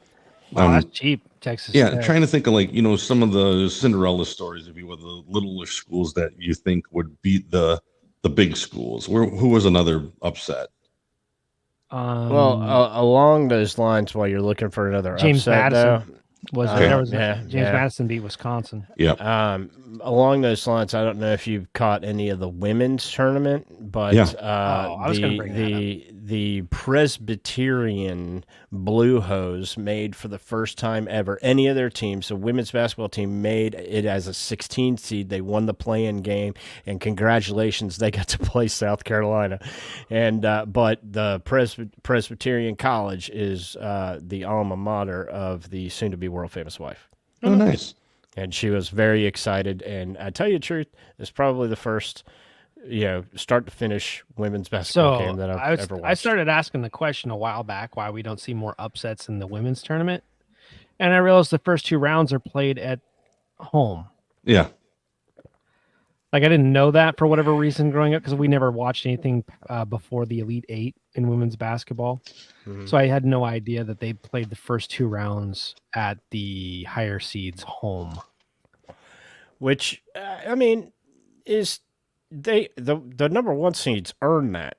Wow, that's cheap. Texas. Yeah, Tech. trying to think of some of the Cinderella stories, if you will, the littler schools that you think would beat the big schools. Who was another upset? Well, along those lines, while you're looking for another James upset, Madison. James Madison beat Wisconsin. Yeah. Along those lines, I don't know if you've caught any of the women's tournament, but I was going to bring that up. the Presbyterian Blue Hose made for the first time ever. Any of their teams, the women's basketball team made it as a 16 seed. They won the play-in game, and congratulations, they got to play South Carolina. And but the Presbyterian College is the alma mater of the soon-to-be world-famous wife. Oh, nice. And she was very excited. And I tell you the truth, it's probably the first, start to finish women's basketball game that I've ever watched. I started asking the question a while back why we don't see more upsets in the women's tournament. And I realized the first 2 rounds are played at home. Yeah. Like, I didn't know that for whatever reason growing up, because we never watched anything before the Elite Eight in women's basketball. Mhm. So I had no idea that they played the first 2 rounds at the higher seeds home. Which, is the number 1 seeds earn that.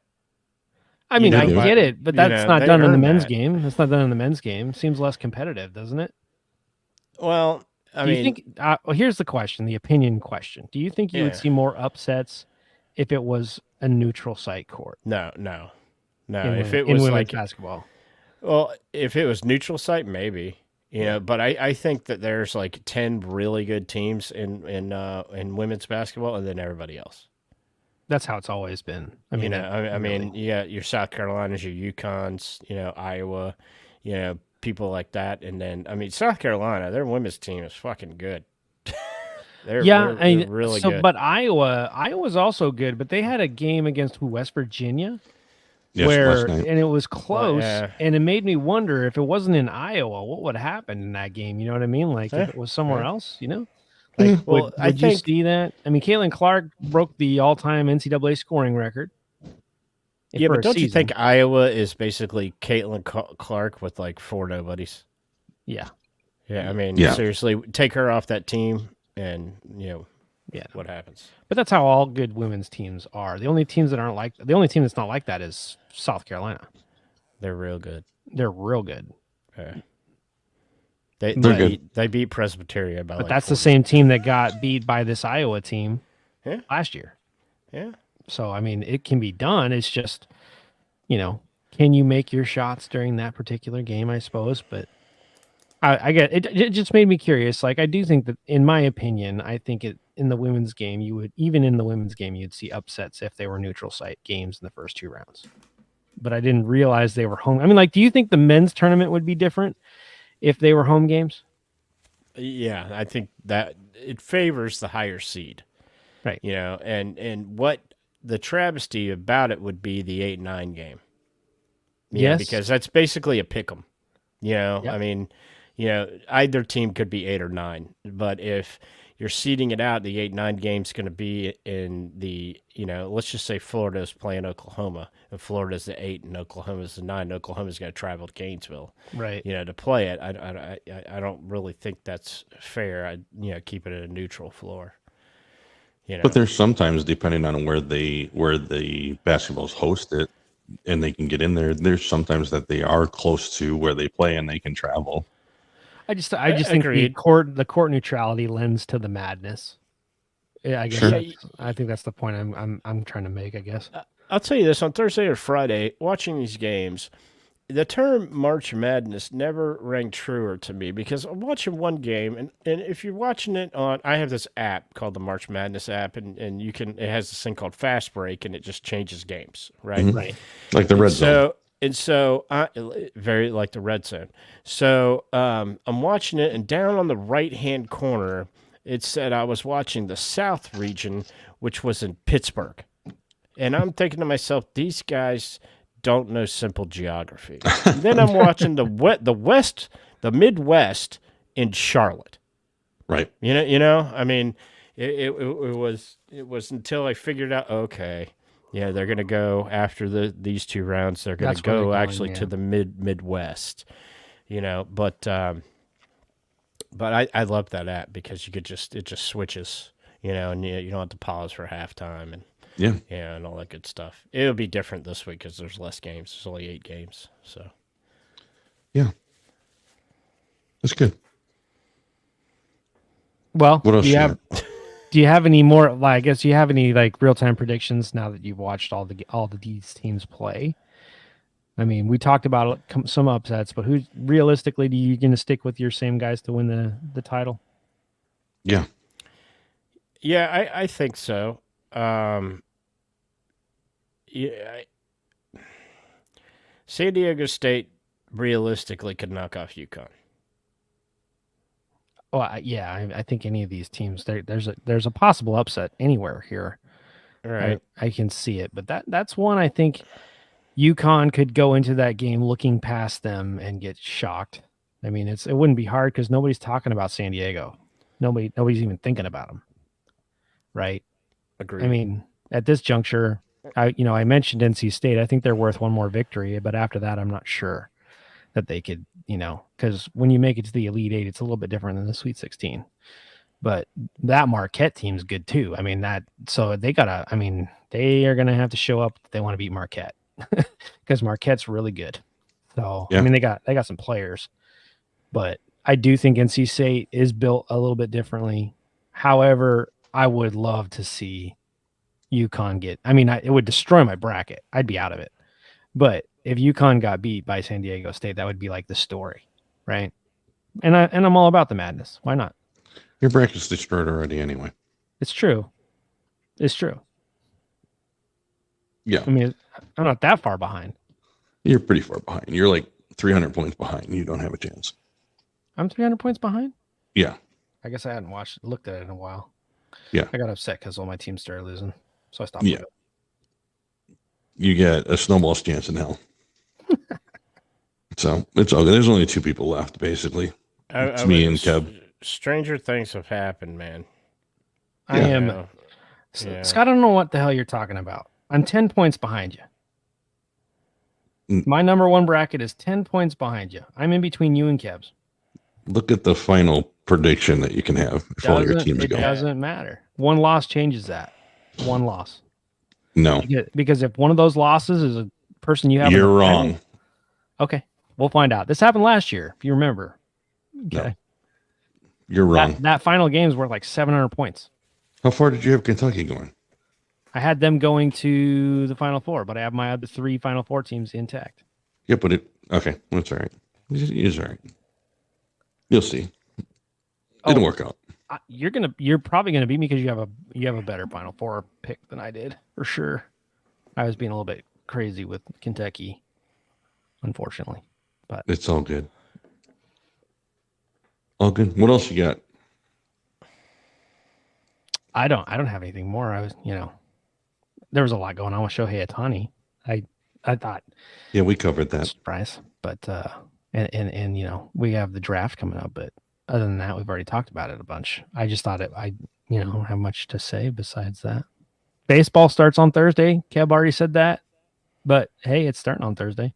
I mean, You I know, get it, but that's not they done in the earn men's that. game. That's not done in the men's game. Seems less competitive, doesn't it? Well, Do you think? Well, here's the question: the opinion question. Do you think you would Yeah. see more upsets if it was a neutral site court no. in, If it in was women's like, basketball? well, if it was neutral site, maybe. But I think that there's like 10 really good teams in women's basketball, and then everybody else. That's how it's always been. I mean, I mean, you got your South Carolinas, your Yukons, Iowa, people like that, and then South Carolina, their women's team is fucking good. they're really good. But Iowa's also good, but they had a game against West Virginia. Yes, last night. And it was close, yeah. and it made me wonder if it wasn't in Iowa, what would happen in that game? You know what I mean? Like if it was somewhere else, Like, Well, I would you think- see that? I mean, Caitlin Clark broke the all-time NCAA scoring record. Yeah, for but a don't you season. think Iowa is basically Caitlin Clark with like 4 nobodies? Yeah, Yeah, I mean, Yeah. seriously, take her off that team, and yeah. what happens? But that's how all good women's teams are. The only team that's not like that is South Carolina. They're real good. They're real good. Yeah. They're good. They beat Presbyterian by But like that's the 40. same team that got beat by this Iowa team Yeah. last year. Yeah. So, I mean, it can be done. It's just, can you make your shots during that particular game, I suppose? But I get it. It just made me curious. Like, I do think that, in my opinion, I think in the women's game, you'd see upsets if they were neutral site games in the first 2 rounds. But I didn't realize they were home. I mean, like, do you think the men's tournament would be different if they were home games? Yeah, I think that it favors the higher seed. Right. And what the travesty about it would be the 8-9 game. Yes. Because that's basically a pick 'em. Yep. I mean, either team could be 8 or 9, but if you're seeding it out, the 8-9 game's going to be in the, let's just say Florida's playing Oklahoma, and Florida's the 8 and Oklahoma's the 9. Oklahoma's going to travel to Gainesville, Right. to play it. I don't really think that's fair. I keep it at a neutral floor. But there's sometimes, depending on where the basketball's hosted, and they can get in there. There's sometimes that they are close to where they play and they can travel. I just think the court neutrality lends to the madness. Yeah, I guess. Sure. I think that's the point I'm trying to make, I guess. I'll tell you this, on Thursday or Friday, watching these games, the term March Madness never rang truer to me, because I'm watching one game, and if you're watching it on, I have this app called the March Madness app, and it has this thing called Fast Break, and it just changes games, right? Mhm. Right. Like the red zone. So very like the red zone. So I'm watching it, and down on the right-hand corner, it said I was watching the South region, which was in Pittsburgh. And I'm thinking to myself, these guys don't know simple geography. And then I'm watching the Midwest in Charlotte. Right. I mean, it was until I figured out, okay, yeah, they're going to go after these 2 rounds. They're going to That's where they're go going, actually to yeah. the Midwest, but I love that app because it just switches, and you don't have to pause for halftime and Yeah. and all that good stuff. It'll be different this week because there's less games. There's only 8 games, so. Yeah. That's good. Well, What else do you you have do you have any more? Like, I guess, do you have any like real time predictions now that you've watched all these teams play? I mean, we talked about some upsets, but who's realistically, do you going to stick with your same guys to win the title? Yeah. Yeah, I think so. Yeah, San Diego State realistically could knock off UConn. Well, I think any of these teams there's a possible upset anywhere here. All right. I can see it, but that's one I think UConn could go into that game looking past them and get shocked. I mean, it wouldn't be hard because nobody's talking about San Diego. Nobody's even thinking about them, right? Agreed. I mean, at this juncture, I mentioned NC State. I think they're worth one more victory, but after that, I'm not sure that they could, because when you make it to the Elite Eight, it's a little bit different than the Sweet 16. But that Marquette team's good too. I mean, they are gonna have to show up if they want to beat Marquette because Marquette's really good. So Yeah. I mean, they got some players, but I do think NC State is built a little bit differently. However, I would love to see UConn get. I mean, it would destroy my bracket. I'd be out of it. But if UConn got beat by San Diego State, that would be like the story, right? And I'm all about the madness. Why not? Your bracket's destroyed already anyway. It's true. It's true. Yeah. I mean, I'm not that far behind. You're pretty far behind. You're like 300 points behind. You don't have a chance. I'm 300 points behind? Yeah. I guess I hadn't looked at it in a while. Yeah. I got upset because all my teams started losing. So I stopped. Yeah. You get a snowball's chance in hell. So it's all good. There's only 2 people left, basically. It's me and Kev. Stranger things have happened, man. I am. Yeah. Scott, I don't know what the hell you're talking about. I'm 10 points behind you. My number one bracket is 10 points behind you. I'm in between you and Kev's. Look at the final prediction that you can have if all your teams go. It doesn't matter. One loss changes that. One loss. No. Because if one of those losses is a person you have. You're wrong. Okay. We'll find out. This happened last year, if you remember. Okay. No. You're wrong. That final game is worth like 700 points. How far did you have Kentucky going? I had them going to the Final Four, but I have my other 3 Final Four teams intact. Yeah, but okay. That's all right. It's all right. You'll see. It'll work out. You're probably gonna beat me because you have a better Final Four pick than I did for sure. I was being a little bit crazy with Kentucky, unfortunately, but it's all good. All good. What else you got? I don't have anything more. I was, there was a lot going on with Shohei Ohtani. I thought. Yeah, we covered that. Surprise, but and we have the draft coming up, but other than that, we've already talked about it a bunch. I just thought I don't have much to say besides that. Baseball starts on Thursday. Kev already said that, but hey, it's starting on Thursday.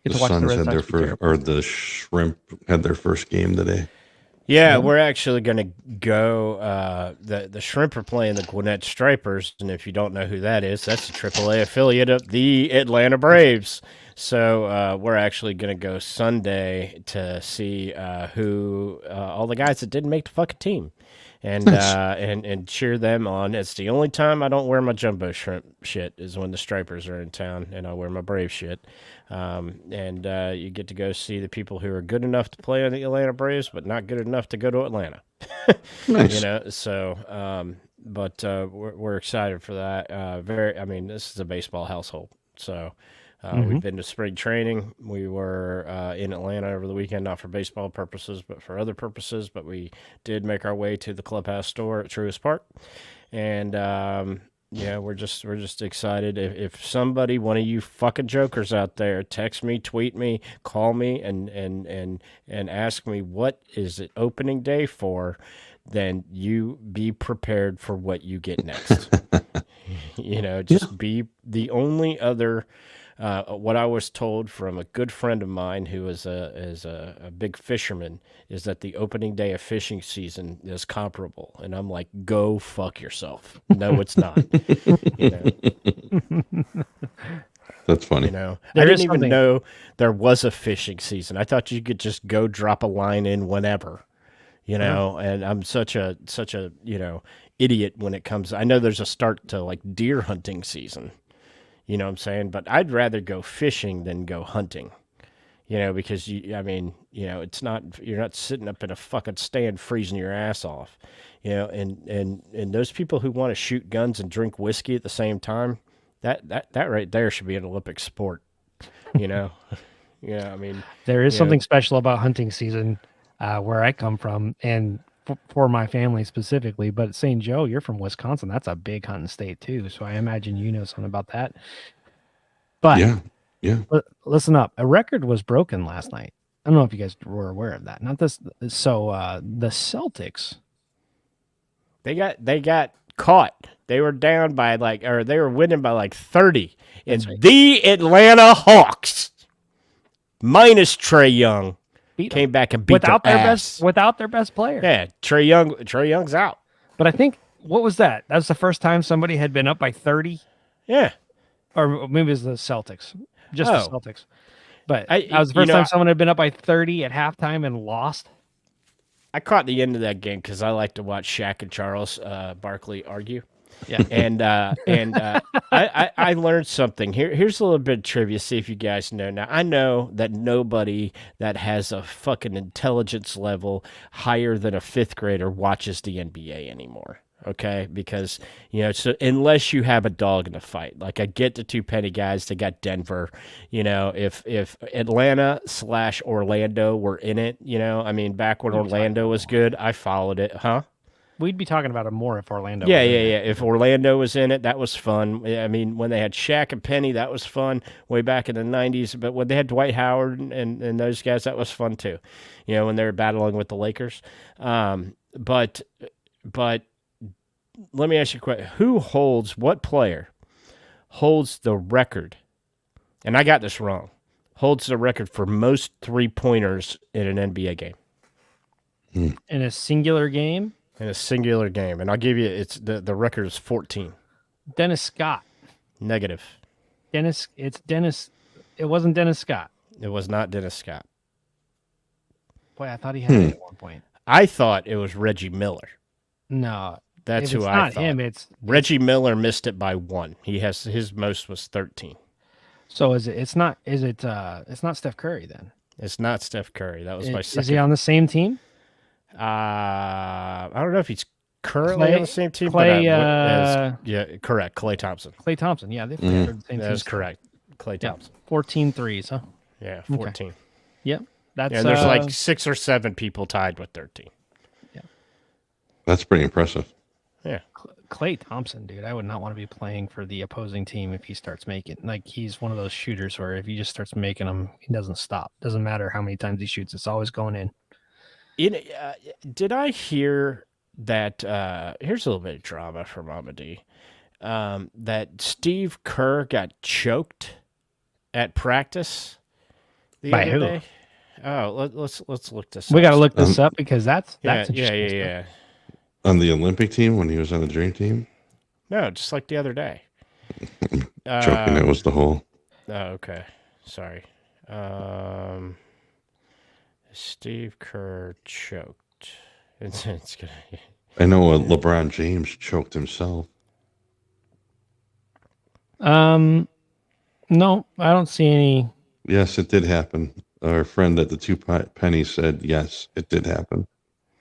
The Suns had their first, or the Shrimp had their first game today. Yeah, we're actually going to go. The Shrimp are playing the Gwinnett Stripers, and if you don't know who that is, that's the AAA affiliate of the Atlanta Braves. So we're actually going to go Sunday to see who all the guys that didn't make the fucking team, and and cheer them on. It's the only time I don't wear my Jumbo Shrimp shit is when the Stripers are in town, and I wear my Brave shit. And you get to go see the people who are good enough to play on the Atlanta Braves, but not good enough to go to Atlanta. Nice. So but we're excited for that. I mean, this is a baseball household, so. We've been to spring training. We were in Atlanta over the weekend, not for baseball purposes, but for other purposes. But we did make our way to the clubhouse store at Truist Park, and we're just excited. If somebody, one of you fucking jokers out there, text me, tweet me, call me, and ask me what is it opening day for, then you be prepared for what you get next. Be the only other. What I was told from a good friend of mine who is a big fisherman is that the opening day of fishing season is comparable, and I'm like, go fuck yourself. No, it's not. That's funny. I didn't even know there was a fishing season. I thought you could just go drop a line in whenever. And I'm such a idiot when it comes. I know there's a start to like deer hunting season. You know what I'm saying? But I'd rather go fishing than go hunting. Because it's not, you're not sitting up in a fucking stand freezing your ass off. And those people who want to shoot guns and drink whiskey at the same time, that right there should be an Olympic sport. Yeah, I mean, there is something special about hunting season where I come from, and for my family specifically. But St. Joe, you're from Wisconsin. That's a big hunting state too. So I imagine you know something about that. But yeah. Listen up. A record was broken last night. I don't know if you guys were aware of that. Not this. So the Celtics, they got caught. They were down by they were winning by 30. And right. the Atlanta Hawks, minus Trae Young, came back and beat without their ass. Without their best player. Yeah, Trae Young's out. But I think, what was that? That was the first time somebody had been up by 30? Yeah. Or maybe it was the Celtics. Just the Celtics. But that was the first time someone had been up by 30 at halftime and lost. I caught the end of that game because I like to watch Shaq and Charles Barkley argue. Yeah. And I learned something. Here's a little bit of trivia, see if you guys know. Now, I know that nobody that has a fucking intelligence level higher than a fifth grader watches the NBA anymore. Okay, because so unless you have a dog in the fight, I get the two penny guys. They got Denver. If Atlanta / Orlando were in it, back when Orlando was good, I followed it, huh? We'd be talking about it more if Orlando. Yeah. If Orlando was in it, that was fun. I mean, when they had Shaq and Penny, that was fun way back in the '90s. But when they had Dwight Howard and those guys, that was fun too. When they were battling with the Lakers. But let me ask you a question. What player holds the record? And I got this wrong. Holds the record for most 3-pointers in an NBA game. In a singular game? In a singular game. And I'll give you, the record is 14. Dennis Scott. Negative. It's Dennis. It wasn't Dennis Scott. It was not Dennis Scott. Boy, I thought he had it at one point. I thought it was Reggie Miller. No. That's who I thought. It's not him. Reggie Miller missed it by 1. His most was 13. So it's not Steph Curry then? It's not Steph Curry. That was my second. Is he on the same team? I don't know if he's currently on the same team. Correct. Klay Thompson. Klay Thompson. Yeah, they're the same team. That's correct. Klay Thompson. 14 threes, huh? Yeah, 14. Okay. Yep. There's 6 or 7 people tied with 13. Yeah. That's pretty impressive. Yeah. Klay Thompson, dude, I would not want to be playing for the opposing team if he starts making, he's one of those shooters where if he just starts making them, he doesn't stop. Doesn't matter how many times he shoots, it's always going in. Did I hear that, here's a little bit of drama from Amadi, that Steve Kerr got choked at practice the By other who? day? Oh, let's look this up. We got to look this up because that's yeah. On the Olympic team when he was on the dream team? No, just like the other day. Joking, it was the whole. Oh, okay. Sorry. Steve Kerr choked. It's gonna. I know LeBron James choked himself. No, I don't see any. Yes, it did happen. Our friend at the two pennies said yes, it did happen.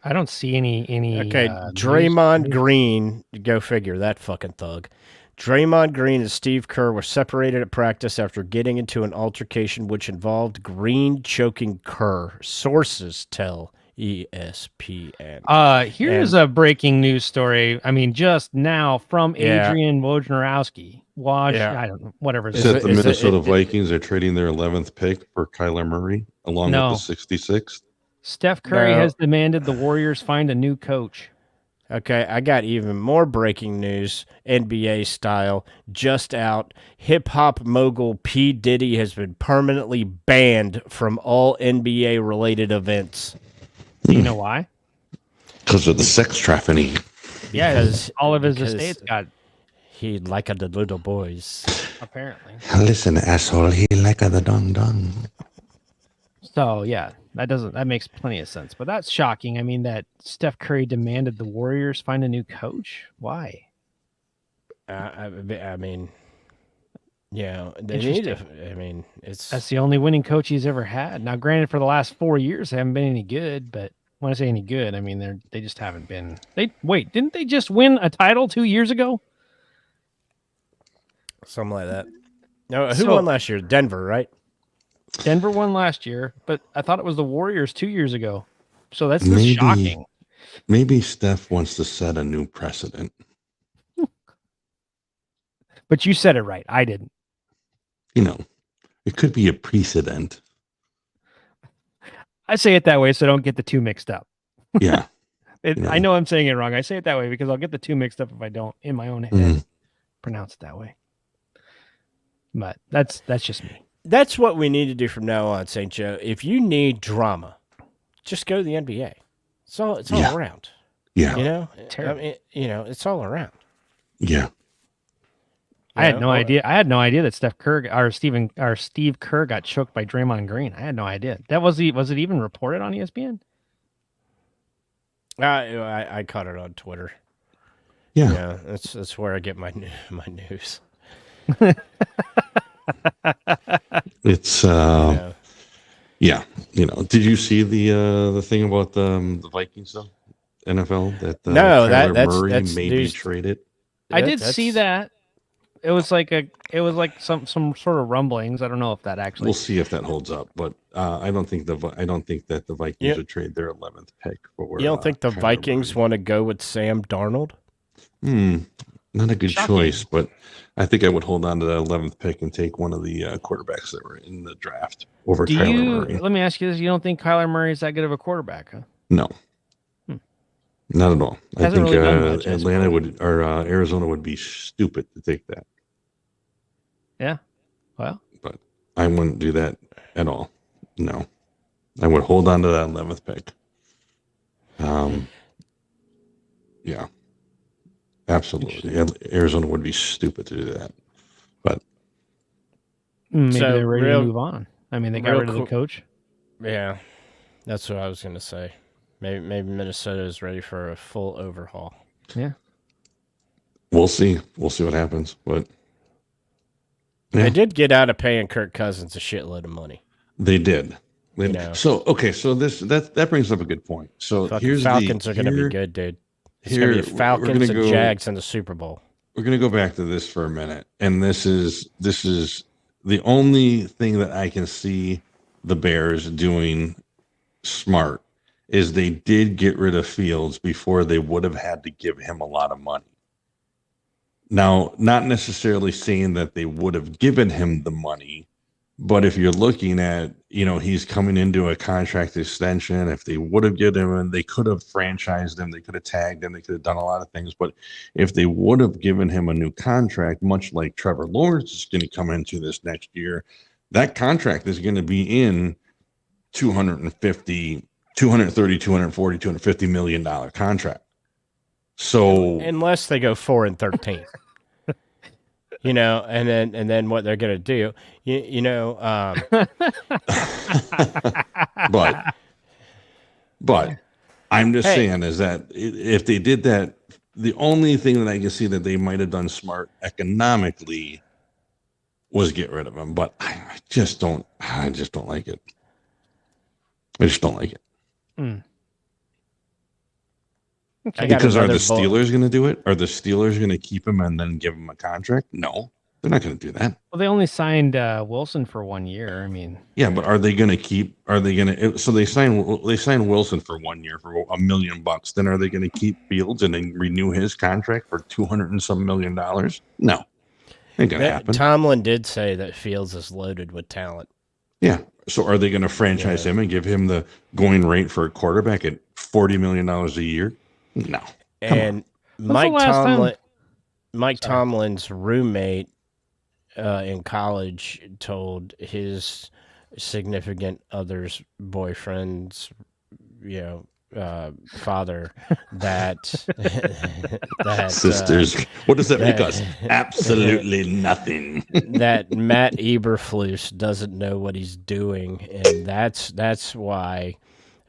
I don't see any. Okay, Draymond Green. Go figure. That fucking thug. Draymond Green and Steve Kerr were separated at practice after getting into an altercation which involved Green choking Kerr. Sources tell ESPN. Here's a breaking news story. I mean, just now from Adrian Wojnarowski. I don't know, whatever. Is it the Minnesota Vikings are trading their 11th pick for Kyler Murray along with the 66th? Steph Curry has demanded the Warriors find a new coach. Okay, I got even more breaking news, NBA style, just out. Hip-hop mogul P. Diddy has been permanently banned from all NBA-related events. Do you know why? Because of the sex trafficking. Yeah, all of his estates got... He liked the little boys. Apparently. Listen, asshole, he liked the dong-dong. So, yeah. That makes plenty of sense, but that's shocking. I mean, that Steph Curry demanded the Warriors find a new coach. Why? I mean, Yeah, they need Interesting. to. I mean, it's That's the only winning coach he's ever had. Now, granted, for the last 4 years, they haven't been any good. But when I say any good, I mean they just haven't been. Didn't they just win a title 2 years ago? something like that. No, who won So last year? Denver, right? Denver won last year, but I thought it was the Warriors 2 years ago. So that's Maybe shocking. maybe Steph wants to set a new precedent. But you said it right. I didn't. You know, it could be a precedent. I say it that way so I don't get the two mixed up. Yeah. You know. I know I'm saying it wrong. I say it that way because I'll get the two mixed up if I don't, in my own head, pronounce it that way. But that's just me. That's what we need to do from now on, St. Joe. If you need drama, just go to the NBA. It's all Yeah. around. Yeah. You know, Terrible. I mean, it's all around. Yeah. I had no idea. I had no idea that Steve Kerr got choked by Draymond Green. I had no idea. Was it even reported on ESPN? I caught it on Twitter. Yeah. Yeah, that's where I get my news. It's Yeah. yeah. You know, did you see the thing about the Vikings though? NFL that No, Kyler that's Murray may be news. traded. I did see that. It was like some sort of rumblings. I don't know if that actually. We'll see if that holds up, but I don't think that the Vikings would trade their 11th pick for. You don't think the Kyler Vikings Murray. want to go with Sam Darnold? Not a good Shocking. choice, but I think I would hold on to the 11th pick and take one of the quarterbacks that were in the draft over Kyler Murray. Let me ask you this: you don't think Kyler Murray is that good of a quarterback? Huh? No, not at all. I Hasn't think really done much, I Atlanta suppose. would or Arizona would be stupid to take that, Yeah. Well, but I wouldn't do that at all. No, I would hold on to that 11th pick. Yeah, absolutely. Arizona would be stupid to do that, but maybe So, they're ready real- to move on. I mean, they got real rid of the cool- coach. Yeah, that's what I was going to say. Maybe Minnesota is ready for a full overhaul. Yeah. we'll see. We'll see what happens, but. They Yeah. did get out of paying Kirk Cousins a shitload of money. They did. You know. So okay, so that brings up a good point. So Fucking here's Falcons are going to be good, dude. It's going to be Falcons and Jags in the Super Bowl. We're gonna go back to this for a minute, and this is the only thing that I can see the Bears doing smart is they did get rid of Fields before they would have had to give him a lot of money. Now, not necessarily saying that they would have given him the money, but if you're looking at, he's coming into a contract extension, if they would have given him, they could have franchised him, they could have tagged him, they could have done a lot of things. But if they would have given him a new contract, much like Trevor Lawrence is going to come into this next year, that contract is going to be in 230, 240, $250 million contract. So unless they go 4-13, and then what they're gonna do, but I'm just saying is that if they did that, the only thing that I can see that they might have done smart economically was get rid of him. But I just don't like it. I just don't like it. Because are the Steelers going to do it? Are the Steelers going to keep him and then give him a contract? No, they're not going to do that. Well, they only signed Wilson for 1 year. I mean, yeah, but are they going to keep? Are they going to? So they sign Wilson for 1 year for $1 million. Then are they going to keep Fields and then renew his contract for $200 and some million? No, ain't going to happen. Tomlin did say that Fields is loaded with talent. Yeah. So are they going to franchise him and give him the going rate for a quarterback at $40 million a year? No. And Mike Tomlin's roommate in college told his significant other's boyfriend's, father that sisters. What does that make us? Absolutely nothing. That Matt Eberflus doesn't know what he's doing, and that's why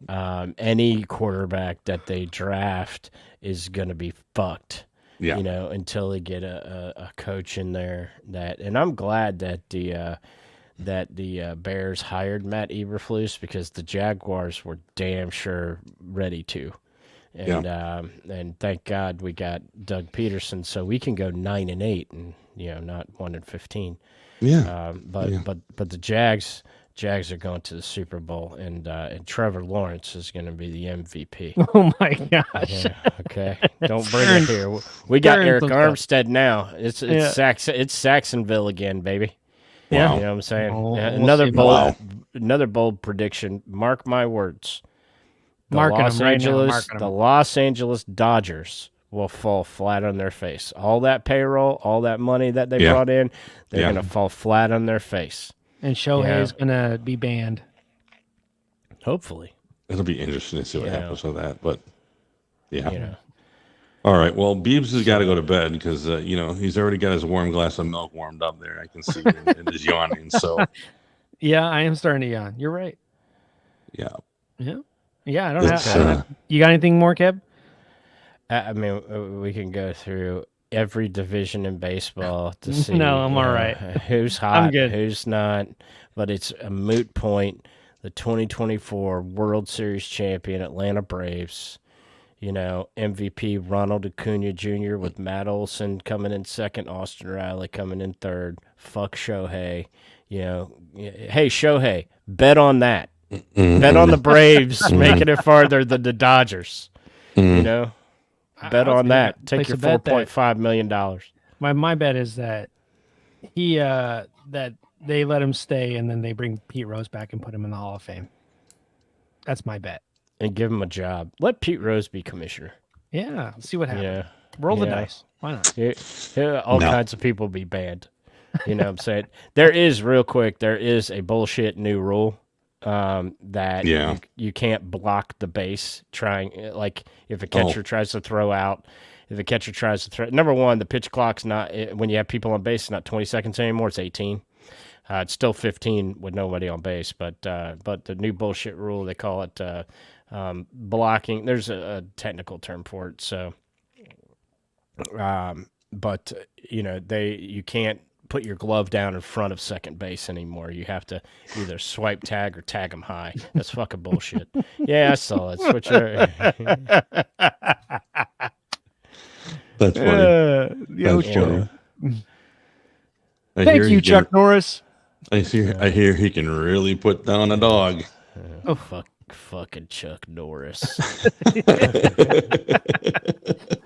any quarterback that they draft is going to be fucked, Yeah. You know, until they get a coach in there and I'm glad that the Bears hired Matt Eberflus because the Jaguars were damn sure ready to. And thank God we got Doug Peterson, so we can go 9-8 and not 1-15. Yeah. But the Jags are going to the Super Bowl, and Trevor Lawrence is going to be the MVP. Oh my gosh! Yeah, okay, don't bring it here. We got Eric Armstead now. It's Saxonville again, baby. Yeah, you know what I'm saying. Oh, Another bold prediction. Mark my words. The Marking Los Angeles Dodgers will fall flat on their face. All that payroll, all that money that they brought in, they're going to fall flat on their face. And Shohei is going to be banned. Hopefully. It'll be interesting to see what happens with that. But, yeah. You know. All right. Well, Beebs has got to go to bed because, he's already got his warm glass of milk warmed up there. I can see it in his yawning. So, yeah, I am starting to yawn. You're right. Yeah. Yeah. Yeah, I don't have. You got anything more, Kev? I mean, we can go through every division in baseball to see. No, I'm all right. Who's hot, who's not. But it's a moot point. The 2024 World Series champion Atlanta Braves. MVP Ronald Acuna Jr. with Matt Olson coming in second, Austin Riley coming in third. Fuck Shohei. Hey, Shohei, bet on that. Bet on the Braves making it farther than the Dodgers. Bet on that. Take your $4.5 million. My bet is that that they let him stay and then they bring Pete Rose back and put him in the Hall of Fame. That's my bet. And give him a job. Let Pete Rose be commissioner. Yeah, see what happens. Roll the dice. Why not? All kinds of people be banned. You know what I'm saying? There is a bullshit new rule that you can't block the base like if a catcher tries to throw out. If a catcher tries to throw, number one, the pitch clock's not, when you have people on base, it's not 20 seconds anymore, it's 18. It's still 15 with nobody on base, but the new bullshit rule, they call it blocking. There's a technical term for it. So, but you can't put your glove down in front of second base anymore. You have to either swipe tag or tag them high. That's fucking bullshit. Yeah, I saw it. Switch That's funny. That's funny. Thank you, Chuck Norris. I hear he can really put down a dog. Oh, fucking Chuck Norris.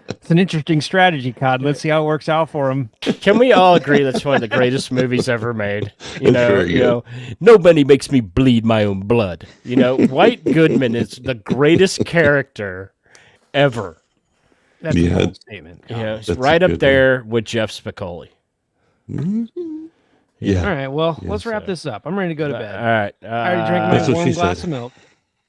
It's an interesting strategy, Cod. Let's see how it works out for him. Can we all agree that's one of the greatest movies ever made? Nobody makes me bleed my own blood. White Goodman is the greatest character ever. That's a bold statement. It's right up there with Jeff Spicoli. Mm-hmm. Yeah. All right. Well, let's wrap this up. I'm ready to go to bed. All right. I already drank my warm glass of milk.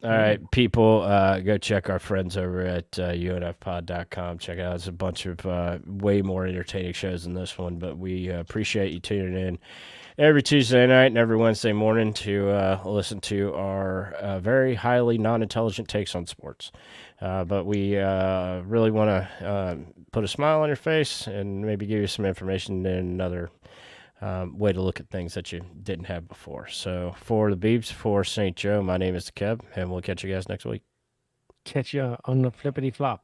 All right, people, go check our friends over at unfpod.com. Check it out. It's a bunch of way more entertaining shows than this one, but we appreciate you tuning in every Tuesday night and every Wednesday morning to listen to our very highly non-intelligent takes on sports. But we really want to put a smile on your face and maybe give you some information and another way to look at things that you didn't have before. So for the Beebs, for St. Joe, my name is Kev, and we'll catch you guys next week. Catch you on the flippity flop.